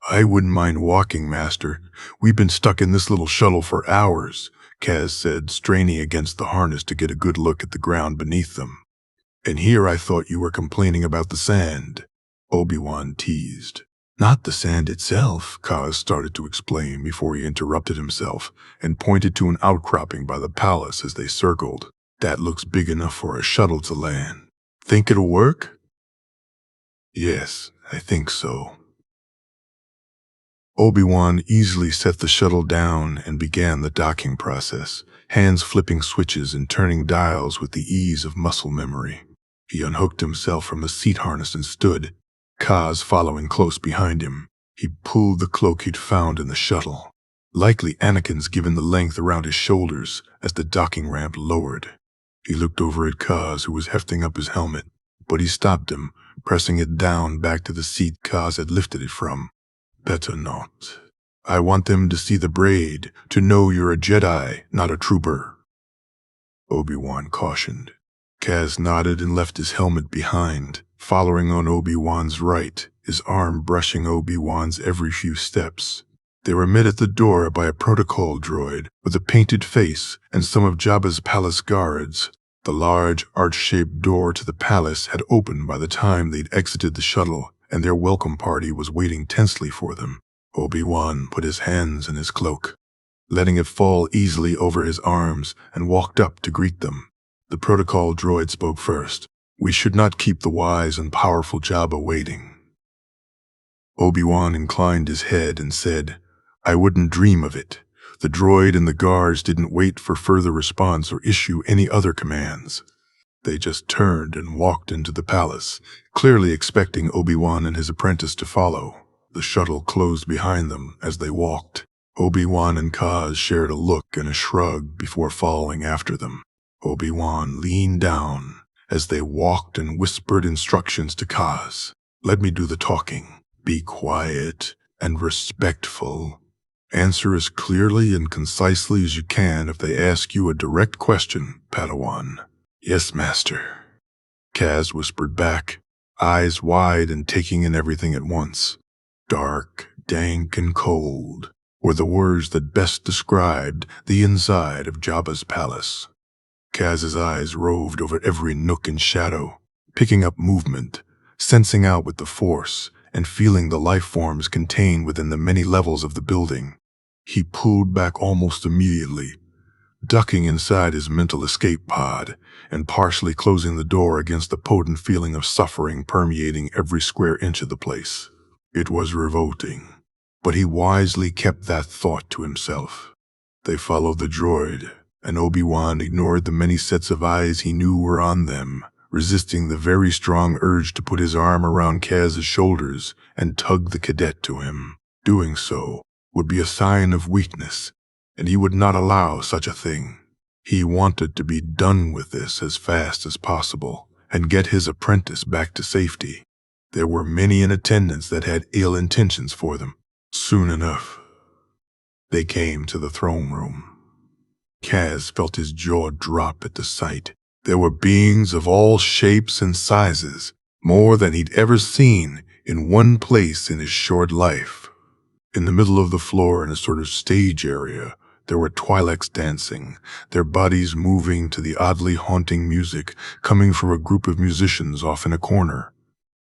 I wouldn't mind walking, Master. We've been stuck in this little shuttle for hours, Kaz said, straining against the harness to get a good look at the ground beneath them. And here I thought you were complaining about the sand, Obi-Wan teased. Not the sand itself, Kaz started to explain before he interrupted himself and pointed to an outcropping by the palace as they circled. That looks big enough for a shuttle to land. Think it'll work? Yes, I think so. Obi-Wan easily set the shuttle down and began the docking process, hands flipping switches and turning dials with the ease of muscle memory. He unhooked himself from the seat harness and stood, Kaz following close behind him. He pulled the cloak he'd found in the shuttle, likely Anakin's given the length around his shoulders as the docking ramp lowered. He looked over at Kaz, who was hefting up his helmet, but he stopped him, pressing it down back to the seat Kaz had lifted it from. Better not. I want them to see the braid, to know you're a Jedi, not a trooper. Obi-Wan cautioned. Kaz nodded and left his helmet behind, following on Obi-Wan's right, his arm brushing Obi-Wan's every few steps. They were met at the door by a protocol droid with a painted face and some of Jabba's palace guards. The large, arch-shaped door to the palace had opened by the time they'd exited the shuttle, and their welcome party was waiting tensely for them. Obi-Wan put his hands in his cloak, letting it fall easily over his arms, and walked up to greet them. The protocol droid spoke first. "We should not keep the wise and powerful Jabba waiting." Obi-Wan inclined his head and said, "I wouldn't dream of it." The droid and the guards didn't wait for further response or issue any other commands. They just turned and walked into the palace, clearly expecting Obi-Wan and his apprentice to follow. The shuttle closed behind them as they walked. Obi-Wan and Kaz shared a look and a shrug before following after them. Obi-Wan leaned down as they walked and whispered instructions to Kaz. "Let me do the talking. Be quiet and respectful. Answer as clearly and concisely as you can if they ask you a direct question, Padawan." "Yes, Master," Kaz whispered back, eyes wide and taking in everything at once. "Dark, dank, and cold" were the words that best described the inside of Jabba's palace. Kaz's eyes roved over every nook and shadow, picking up movement, sensing out with the Force, and feeling the life forms contained within the many levels of the building. He pulled back almost immediately, ducking inside his mental escape pod and partially closing the door against the potent feeling of suffering permeating every square inch of the place. It was revolting, but he wisely kept that thought to himself. They followed the droid, and Obi-Wan ignored the many sets of eyes he knew were on them, resisting the very strong urge to put his arm around Kaz's shoulders and tug the cadet to him. Doing so would be a sign of weakness, and he would not allow such a thing. He wanted to be done with this as fast as possible and get his apprentice back to safety. There were many in attendance that had ill intentions for them. Soon enough, they came to the throne room. Kaz felt his jaw drop at the sight. There were beings of all shapes and sizes, more than he'd ever seen in one place in his short life. In the middle of the floor, in a sort of stage area, there were Twi'leks dancing, their bodies moving to the oddly haunting music coming from a group of musicians off in a corner.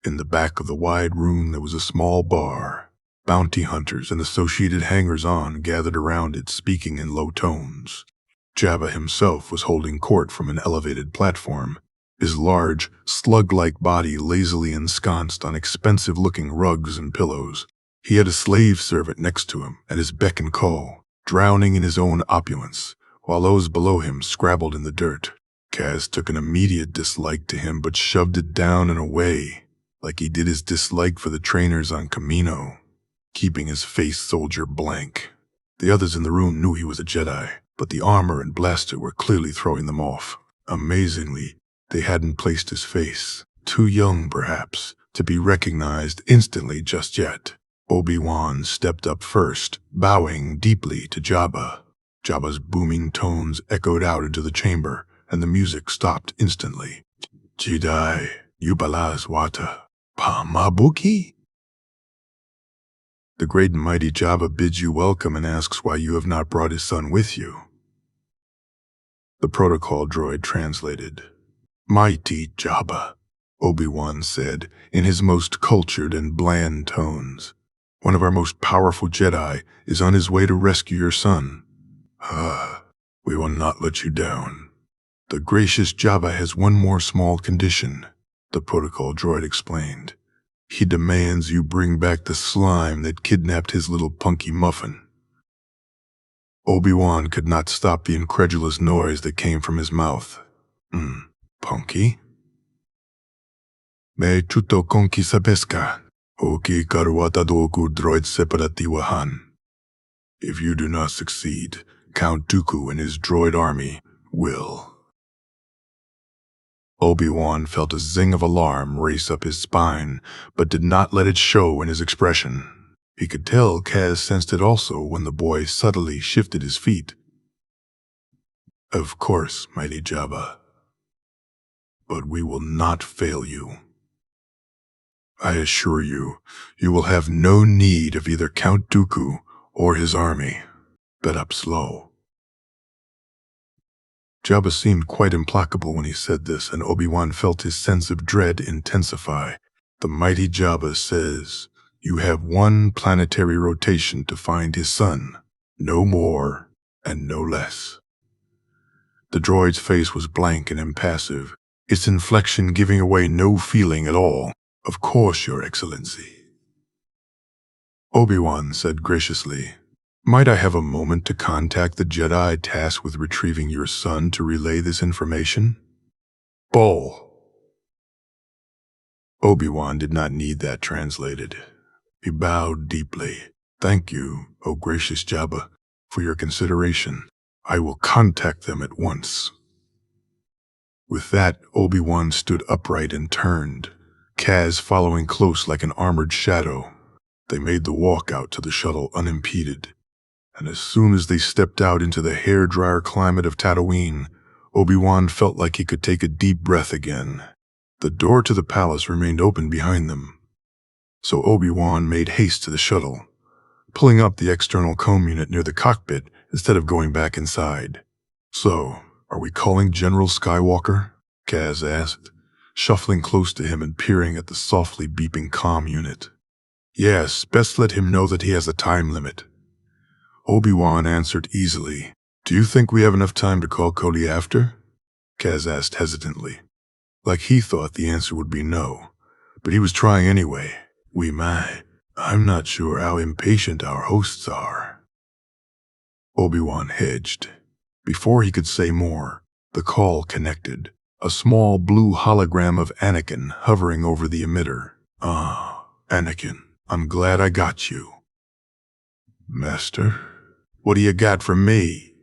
In the back of the wide room there was a small bar. Bounty hunters and associated hangers-on gathered around it, speaking in low tones. Jabba himself was holding court from an elevated platform, his large, slug-like body lazily ensconced on expensive-looking rugs and pillows. He had a slave servant next to him at his beck and call, drowning in his own opulence, while those below him scrabbled in the dirt. Kaz took an immediate dislike to him but shoved it down and away, like he did his dislike for the trainers on Kamino, keeping his face soldier blank. The others in the room knew he was a Jedi, but the armor and blaster were clearly throwing them off. Amazingly, they hadn't placed his face, too young perhaps, to be recognized instantly just yet. Obi-Wan stepped up first, bowing deeply to Jabba. Jabba's booming tones echoed out into the chamber, and the music stopped instantly. "Jedi, Yubalaz Wata, Pamabuki?" "The great and mighty Jabba bids you welcome and asks why you have not brought his son with you." The protocol droid translated. "Mighty Jabba," Obi-Wan said in his most cultured and bland tones. "One of our most powerful Jedi is on his way to rescue your son. We will not let you down. The gracious Jabba has one more small condition," the protocol droid explained. "He demands you bring back the slime that kidnapped his little punky muffin." Obi-Wan could not stop the incredulous noise that came from his mouth. Punky? "Me chuto konki sabeska, oki karwata doku droid separati wahan." If you do not succeed, Count Dooku and his droid army will. Obi-Wan felt a zing of alarm race up his spine, but did not let it show in his expression. He could tell Kaz sensed it also when the boy subtly shifted his feet. Of course, mighty Jabba. But we will not fail you. I assure you, you will have no need of either Count Dooku or his army. Bet up slow. Jabba seemed quite implacable when he said this, and Obi-Wan felt his sense of dread intensify. The mighty Jabba says, you have one planetary rotation to find his son. No more and no less. The droid's face was blank and impassive, its inflection giving away no feeling at all. Of course, Your Excellency. Obi-Wan said graciously, might I have a moment to contact the Jedi tasked with retrieving your son to relay this information? Bo. Obi-Wan did not need that translated. He bowed deeply. Thank you, O gracious Jabba, for your consideration. I will contact them at once. With that, Obi-Wan stood upright and turned, Kaz following close like an armored shadow. They made the walk out to the shuttle unimpeded, and as soon as they stepped out into the hair-dryer climate of Tatooine, Obi-Wan felt like he could take a deep breath again. The door to the palace remained open behind them, so Obi-Wan made haste to the shuttle, pulling up the external comm unit near the cockpit instead of going back inside. So, are we calling General Skywalker? Kaz asked, shuffling close to him and peering at the softly beeping comm unit. Yes, best let him know that he has a time limit. Obi-Wan answered easily. Do you think we have enough time to call Cody after? Kaz asked hesitantly. Like he thought the answer would be no, but he was trying anyway. We might. I'm not sure how impatient our hosts are. Obi-Wan hedged. Before he could say more, the call connected. A small blue hologram of Anakin hovering over the emitter. Ah, Anakin, I'm glad I got you. Master? What do you got from me?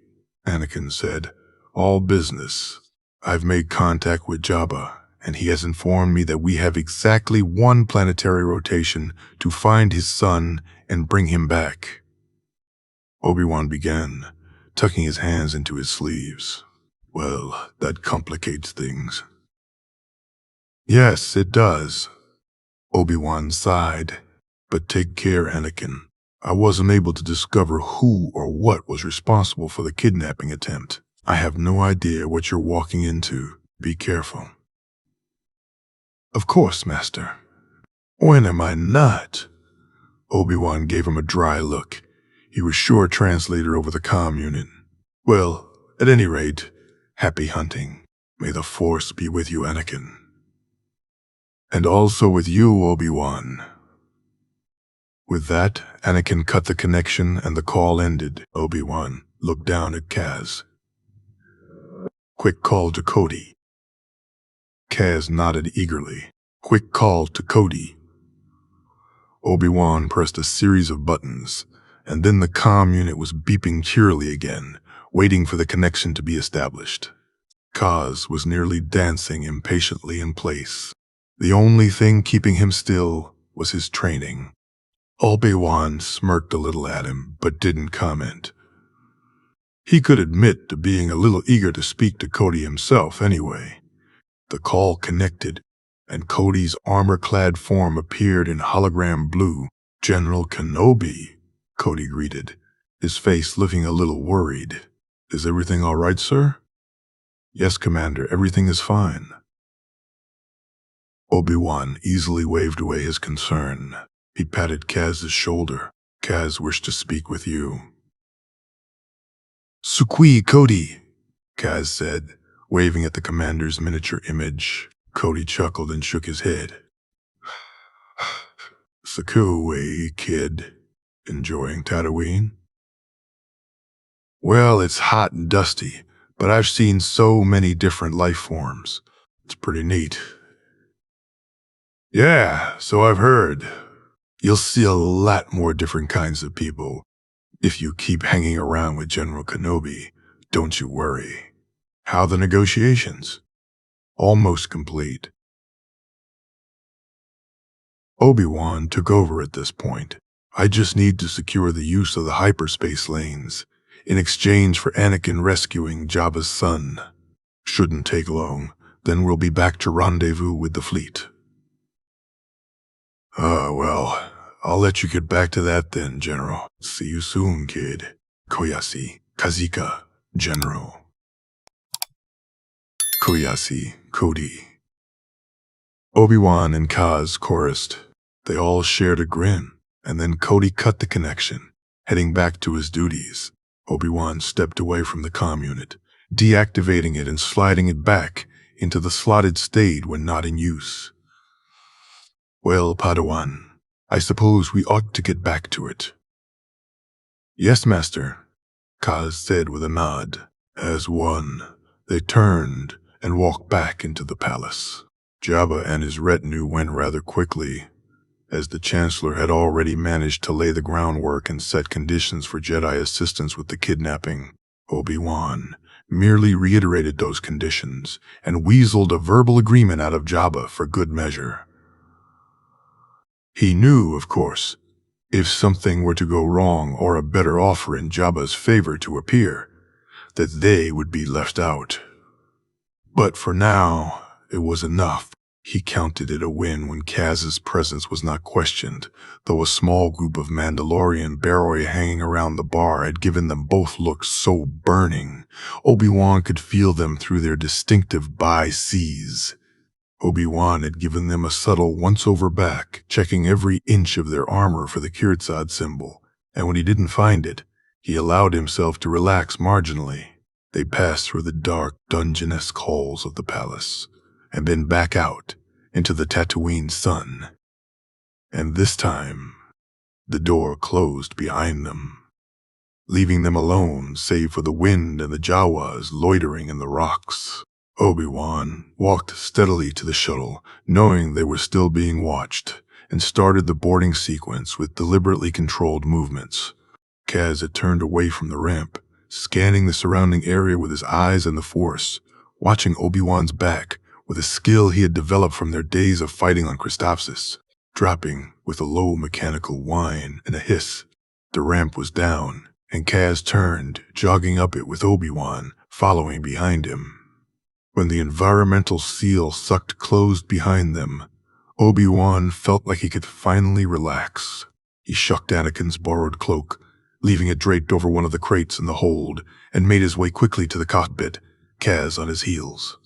Anakin said. All business. I've made contact with Jabba, and he has informed me that we have exactly one planetary rotation to find his son and bring him back. Obi-Wan began, tucking his hands into his sleeves. Well, that complicates things. Yes, it does. Obi-Wan sighed. But take care, Anakin. I wasn't able to discover who or what was responsible for the kidnapping attempt. I have no idea what you're walking into. Be careful. Of course, Master. When am I not? Obi-Wan gave him a dry look. He was sure translator over the comm unit. Well, at any rate, happy hunting. May the Force be with you, Anakin. And also with you, Obi-Wan. With that, Anakin cut the connection and the call ended. Obi-Wan looked down at Kaz. Quick call to Cody. Kaz nodded eagerly. Quick call to Cody. Obi-Wan pressed a series of buttons, and then the comm unit was beeping cheerily again, waiting for the connection to be established. Kaz was nearly dancing impatiently in place. The only thing keeping him still was his training. Obi-Wan smirked a little at him, but didn't comment. He could admit to being a little eager to speak to Cody himself anyway. The call connected, and Cody's armor-clad form appeared in hologram blue. General Kenobi, Cody greeted, his face looking a little worried. Is everything all right, sir? Yes, Commander, everything is fine. Obi-Wan easily waved away his concern. He patted Kaz's shoulder. Kaz wished to speak with you. Sukui Cody, Kaz said, waving at the commander's miniature image. Cody chuckled and shook his head. Sukui, kid. Enjoying Tatooine? Well, it's hot and dusty, but I've seen so many different life forms. It's pretty neat. Yeah, so I've heard. You'll see a lot more different kinds of people if you keep hanging around with General Kenobi. Don't you worry. How the negotiations? Almost complete. Obi-Wan took over at this point. I just need to secure the use of the hyperspace lanes. in exchange for Anakin rescuing Jabba's son. Shouldn't take long, then we'll be back to rendezvous with the fleet. Well, I'll let you get back to that then, General. See you soon, kid. Koyasu, Kazika, General. Koyasu, Cody. Obi-Wan and Kaz chorused. They all shared a grin, and then Cody cut the connection, heading back to his duties. Obi-Wan stepped away from the comm unit, deactivating it and sliding it back into the slotted state when not in use. Well, Padawan, I suppose we ought to get back to it. Yes, Master, Kaz said with a nod. As one, they turned and walked back into the palace. Jabba and his retinue went rather quickly, as the Chancellor had already managed to lay the groundwork and set conditions for Jedi assistance with the kidnapping. Obi-Wan merely reiterated those conditions and weaseled a verbal agreement out of Jabba for good measure. He knew, of course, if something were to go wrong or a better offer in Jabba's favor to appear, that they would be left out. But for now, it was enough. He counted it a win when Kaz's presence was not questioned, though a small group of Mandalorian baroi hanging around the bar had given them both looks so burning, Obi-Wan could feel them through their distinctive by-seas. Obi-Wan had given them a subtle once-over back, checking every inch of their armor for the Kirzad symbol, and when he didn't find it, he allowed himself to relax marginally. They passed through the dark, dungeon-esque halls of the palace, and then back out into the Tatooine sun. And this time, the door closed behind them, leaving them alone save for the wind and the Jawas loitering in the rocks. Obi-Wan walked steadily to the shuttle, knowing they were still being watched, and started the boarding sequence with deliberately controlled movements. Kaz had turned away from the ramp, scanning the surrounding area with his eyes and the Force, watching Obi-Wan's back with a skill he had developed from their days of fighting on Christophsis. Dropping with a low mechanical whine and a hiss, the ramp was down, and Kaz turned, jogging up it with Obi-Wan following behind him. When the environmental seal sucked closed behind them, Obi-Wan felt like he could finally relax. He shucked Anakin's borrowed cloak, leaving it draped over one of the crates in the hold, and made his way quickly to the cockpit, Kaz on his heels.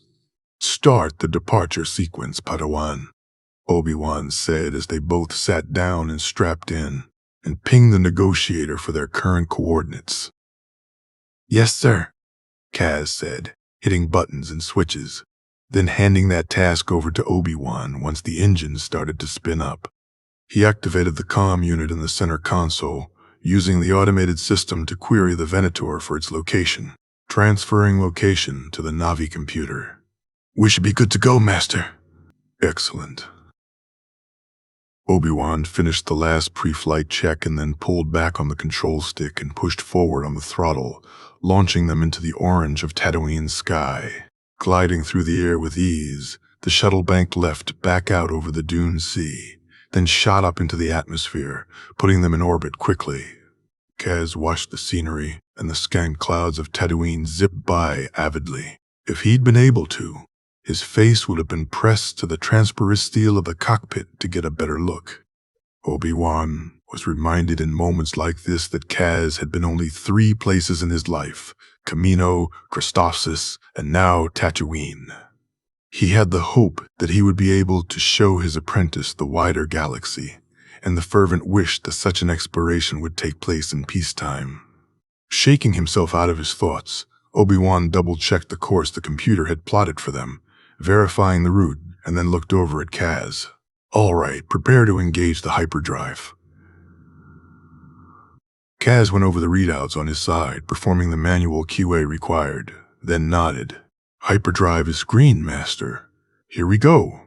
"Start the departure sequence, Padawan," Obi-Wan said as they both sat down and strapped in, and pinged the negotiator for their current coordinates. "Yes, sir," Kaz said, hitting buttons and switches, then handing that task over to Obi-Wan once the engines started to spin up. He activated the comm unit in the center console, using the automated system to query the Venator for its location, transferring location to the Navi computer. "We should be good to go, Master." "Excellent." Obi-Wan finished the last pre-flight check and then pulled back on the control stick and pushed forward on the throttle, launching them into the orange of Tatooine's sky. Gliding through the air with ease, the shuttle banked left back out over the dune sea, then shot up into the atmosphere, putting them in orbit quickly. Kaz watched the scenery and the scant clouds of Tatooine zip by avidly. If he'd been able to, his face would have been pressed to the transparent steel of the cockpit to get a better look. Obi-Wan was reminded in moments like this that Kaz had been only 3 places in his life: Kamino, Christophsis, and now Tatooine. He had the hope that he would be able to show his apprentice the wider galaxy, and the fervent wish that such an exploration would take place in peacetime. Shaking himself out of his thoughts, Obi-Wan double-checked the course the computer had plotted for them, verifying the route, and then looked over at Kaz. "All right, prepare to engage the hyperdrive." Kaz went over the readouts on his side, performing the manual QA required, then nodded. "Hyperdrive is green, Master. Here we go."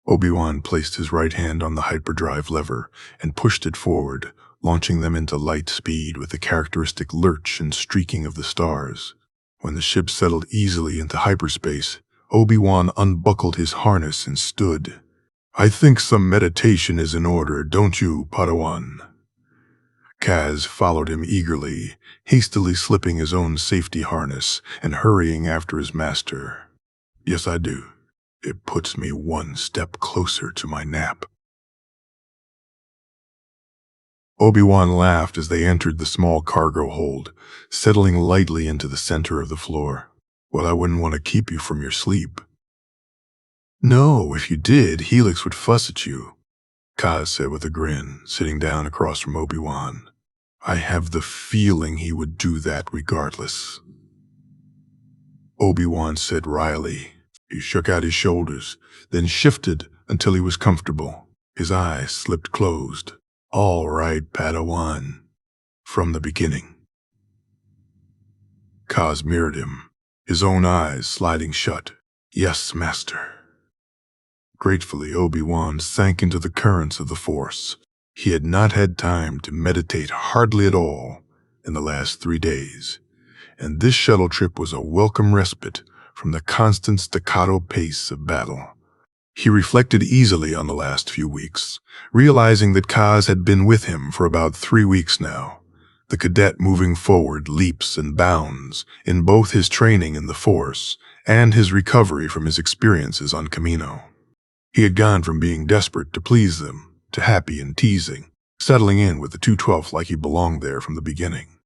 Obi-Wan placed his right hand on the hyperdrive lever and pushed it forward, launching them into light speed with the characteristic lurch and streaking of the stars. When the ship settled easily into hyperspace, Obi-Wan unbuckled his harness and stood. "I think some meditation is in order, don't you, Padawan?" Kaz followed him eagerly, hastily slipping his own safety harness and hurrying after his master. Yes, I do. It puts me one step closer to my nap. Obi-Wan laughed as they entered the small cargo hold, settling lightly into the center of the floor. Well, I wouldn't want to keep you from your sleep. No, if you did, Helix would fuss at you, Kaz said with a grin, sitting down across from Obi-Wan. I have the feeling he would do that regardless. Obi-Wan said wryly. He shook out his shoulders, then shifted until he was comfortable. His eyes slipped closed. All right, Padawan. From the beginning. Kaz mirrored him, his own eyes sliding shut. Yes, Master. Gratefully, Obi-Wan sank into the currents of the Force. He had not had time to meditate hardly at all in the last 3 days, and this shuttle trip was a welcome respite from the constant staccato pace of battle. He reflected easily on the last few weeks, realizing that Kaz had been with him for about 3 weeks now, the cadet moving forward leaps and bounds in both his training in the Force and his recovery from his experiences on Kamino. He had gone from being desperate to please them to happy and teasing, settling in with the 212th like he belonged there from the beginning.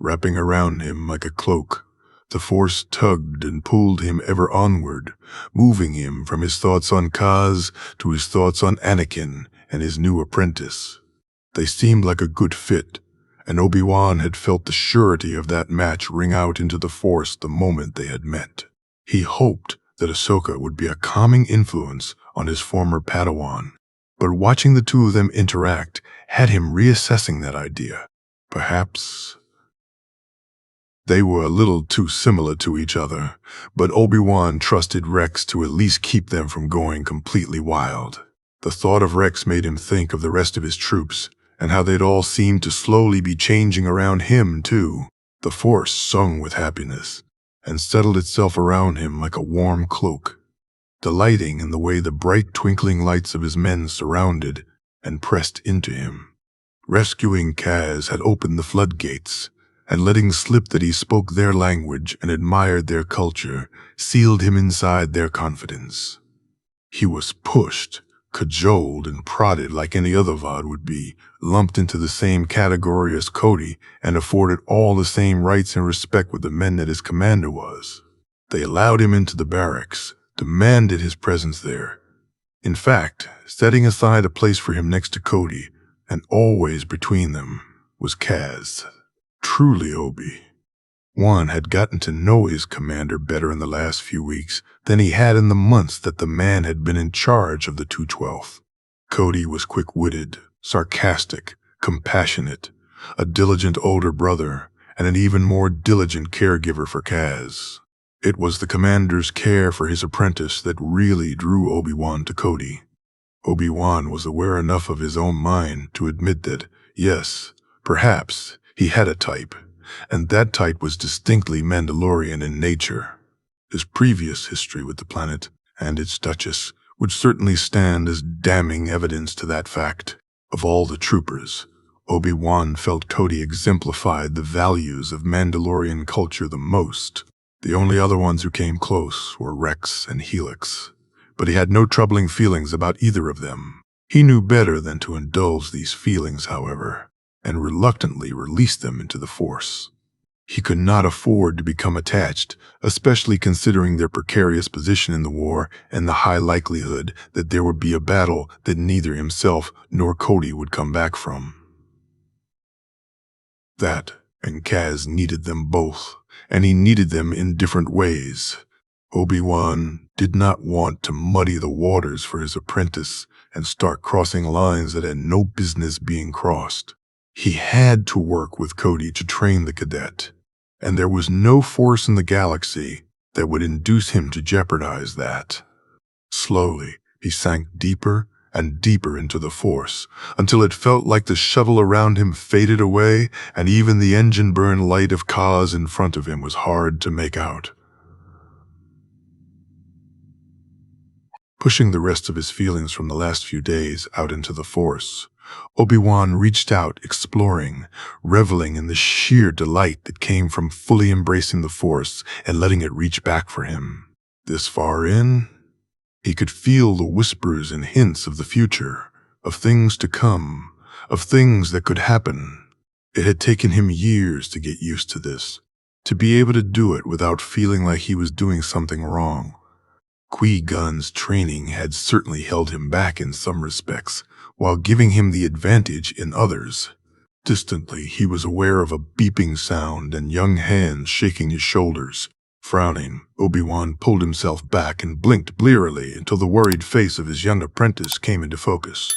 Wrapping around him like a cloak, the Force tugged and pulled him ever onward, moving him from his thoughts on Kaz to his thoughts on Anakin and his new apprentice. They seemed like a good fit, and Obi-Wan had felt the surety of that match ring out into the Force the moment they had met. He hoped that Ahsoka would be a calming influence on his former Padawan, but watching the two of them interact had him reassessing that idea. Perhaps they were a little too similar to each other, but Obi-Wan trusted Rex to at least keep them from going completely wild. The thought of Rex made him think of the rest of his troops, and how they'd all seemed to slowly be changing around him, too. The Force sung with happiness, and settled itself around him like a warm cloak, delighting in the way the bright twinkling lights of his men surrounded and pressed into him. Rescuing Kaz had opened the floodgates, and letting slip that he spoke their language and admired their culture sealed him inside their confidence. He was pushed, cajoled, and prodded like any other Vod would be, lumped into the same category as Cody, and afforded all the same rights and respect with the men that his commander was. They allowed him into the barracks, demanded his presence there. In fact, setting aside a place for him next to Cody, and always between them, was Kaz. Truly, Obi-Wan had gotten to know his commander better in the last few weeks than he had in the months that the man had been in charge of the 212th. Cody was quick-witted, sarcastic, compassionate, a diligent older brother, and an even more diligent caregiver for Kaz. It was the commander's care for his apprentice that really drew Obi-Wan to Cody. Obi-Wan was aware enough of his own mind to admit that, yes, perhaps, he had a type, and that type was distinctly Mandalorian in nature. His previous history with the planet and its Duchess would certainly stand as damning evidence to that fact. Of all the troopers, Obi-Wan felt Cody exemplified the values of Mandalorian culture the most. The only other ones who came close were Rex and Helix, but he had no troubling feelings about either of them. He knew better than to indulge these feelings, however, and reluctantly released them into the Force. He could not afford to become attached, especially considering their precarious position in the war and the high likelihood that there would be a battle that neither himself nor Cody would come back from. That and Kaz needed them both, and he needed them in different ways. Obi-Wan did not want to muddy the waters for his apprentice and start crossing lines that had no business being crossed. He had to work with Cody to train the cadet, and there was no force in the galaxy that would induce him to jeopardize that. Slowly, he sank deeper and deeper into the Force, until it felt like the shuttle around him faded away, and even the engine burn light of Kaz in front of him was hard to make out. Pushing the rest of his feelings from the last few days out into the Force, Obi-Wan reached out, exploring, reveling in the sheer delight that came from fully embracing the Force and letting it reach back for him. This far in, he could feel the whispers and hints of the future, of things to come, of things that could happen. It had taken him years to get used to this, to be able to do it without feeling like he was doing something wrong. Qui-Gon's training had certainly held him back in some respects, while giving him the advantage in others. Distantly, he was aware of a beeping sound and young hands shaking his shoulders. Frowning, Obi-Wan pulled himself back and blinked blearily until the worried face of his young apprentice came into focus.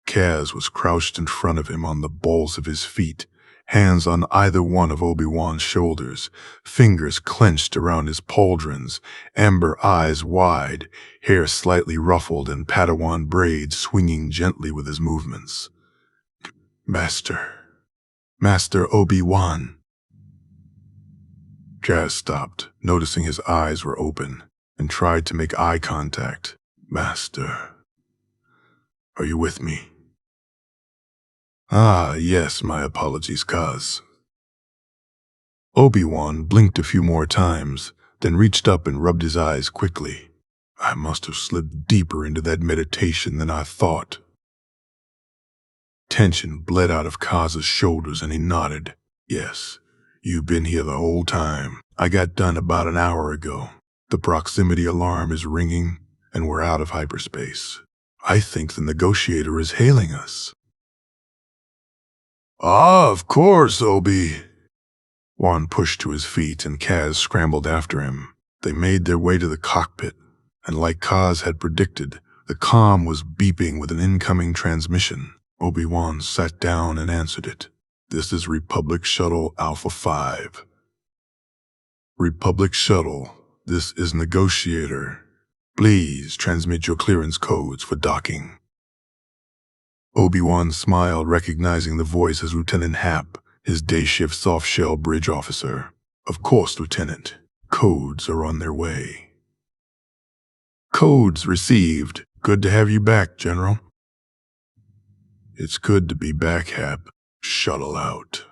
Kaz was crouched in front of him on the balls of his feet, hands on either one of Obi-Wan's shoulders, fingers clenched around his pauldrons, amber eyes wide, hair slightly ruffled and Padawan braids swinging gently with his movements. Master Obi-Wan. Kaz stopped, noticing his eyes were open, and tried to make eye contact. Master, are you with me? Ah, yes, my apologies, Kaz. Obi-Wan blinked a few more times, then reached up and rubbed his eyes quickly. I must have slipped deeper into that meditation than I thought. Tension bled out of Kaz's shoulders and he nodded. Yes, you've been here the whole time. I got done about an hour ago. The proximity alarm is ringing and we're out of hyperspace. I think the negotiator is hailing us. Ah, of course, Obi-Wan pushed to his feet and Kaz scrambled after him. They made their way to the cockpit, and like Kaz had predicted, the comm was beeping with an incoming transmission. Obi-Wan sat down and answered it. This is Republic Shuttle Alpha 5. Republic Shuttle, this is Negotiator. Please transmit your clearance codes for docking. Obi-Wan smiled, recognizing the voice as Lieutenant Hap, his day-shift soft-shell bridge officer. Of course, Lieutenant. Codes are on their way. Codes received. Good to have you back, General. It's good to be back, Hap. Shuttle out.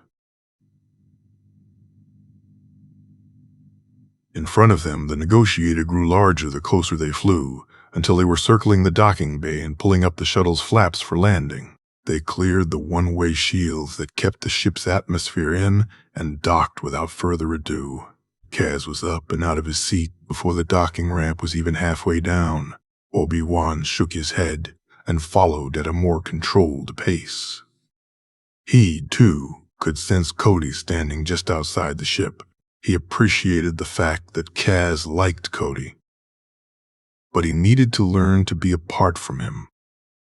In front of them, the negotiator grew larger the closer they flew, until they were circling the docking bay and pulling up the shuttle's flaps for landing. They cleared the one-way shields that kept the ship's atmosphere in and docked without further ado. Kaz was up and out of his seat before the docking ramp was even halfway down. Obi-Wan shook his head and followed at a more controlled pace. He, too, could sense Cody standing just outside the ship. He appreciated the fact that Kaz liked Cody. But he needed to learn to be apart from him.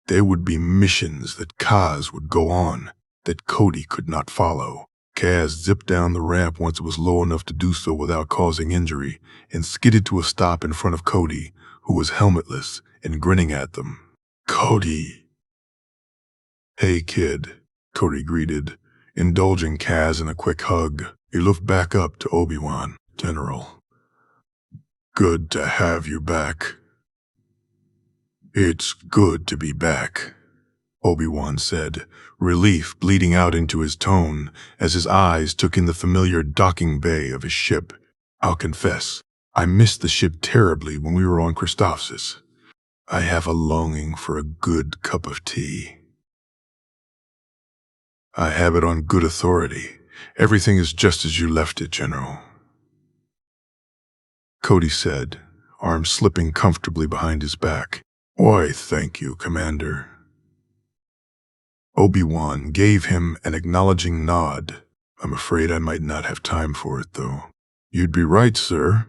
There would be missions that Kaz would go on that Cody could not follow. Kaz zipped down the ramp once it was low enough to do so without causing injury and skidded to a stop in front of Cody, who was helmetless and grinning at them. Cody. Hey, kid, Cody greeted, indulging Kaz in a quick hug. He looked back up to Obi-Wan. General, good to have you back. It's good to be back, Obi-Wan said, relief bleeding out into his tone as his eyes took in the familiar docking bay of his ship. I'll confess, I missed the ship terribly when we were on Christophsis. I have a longing for a good cup of tea. I have it on good authority. Everything is just as you left it, General. Cody said, arms slipping comfortably behind his back. Why, thank you, Commander. Obi-Wan gave him an acknowledging nod. I'm afraid I might not have time for it, though. You'd be right, sir.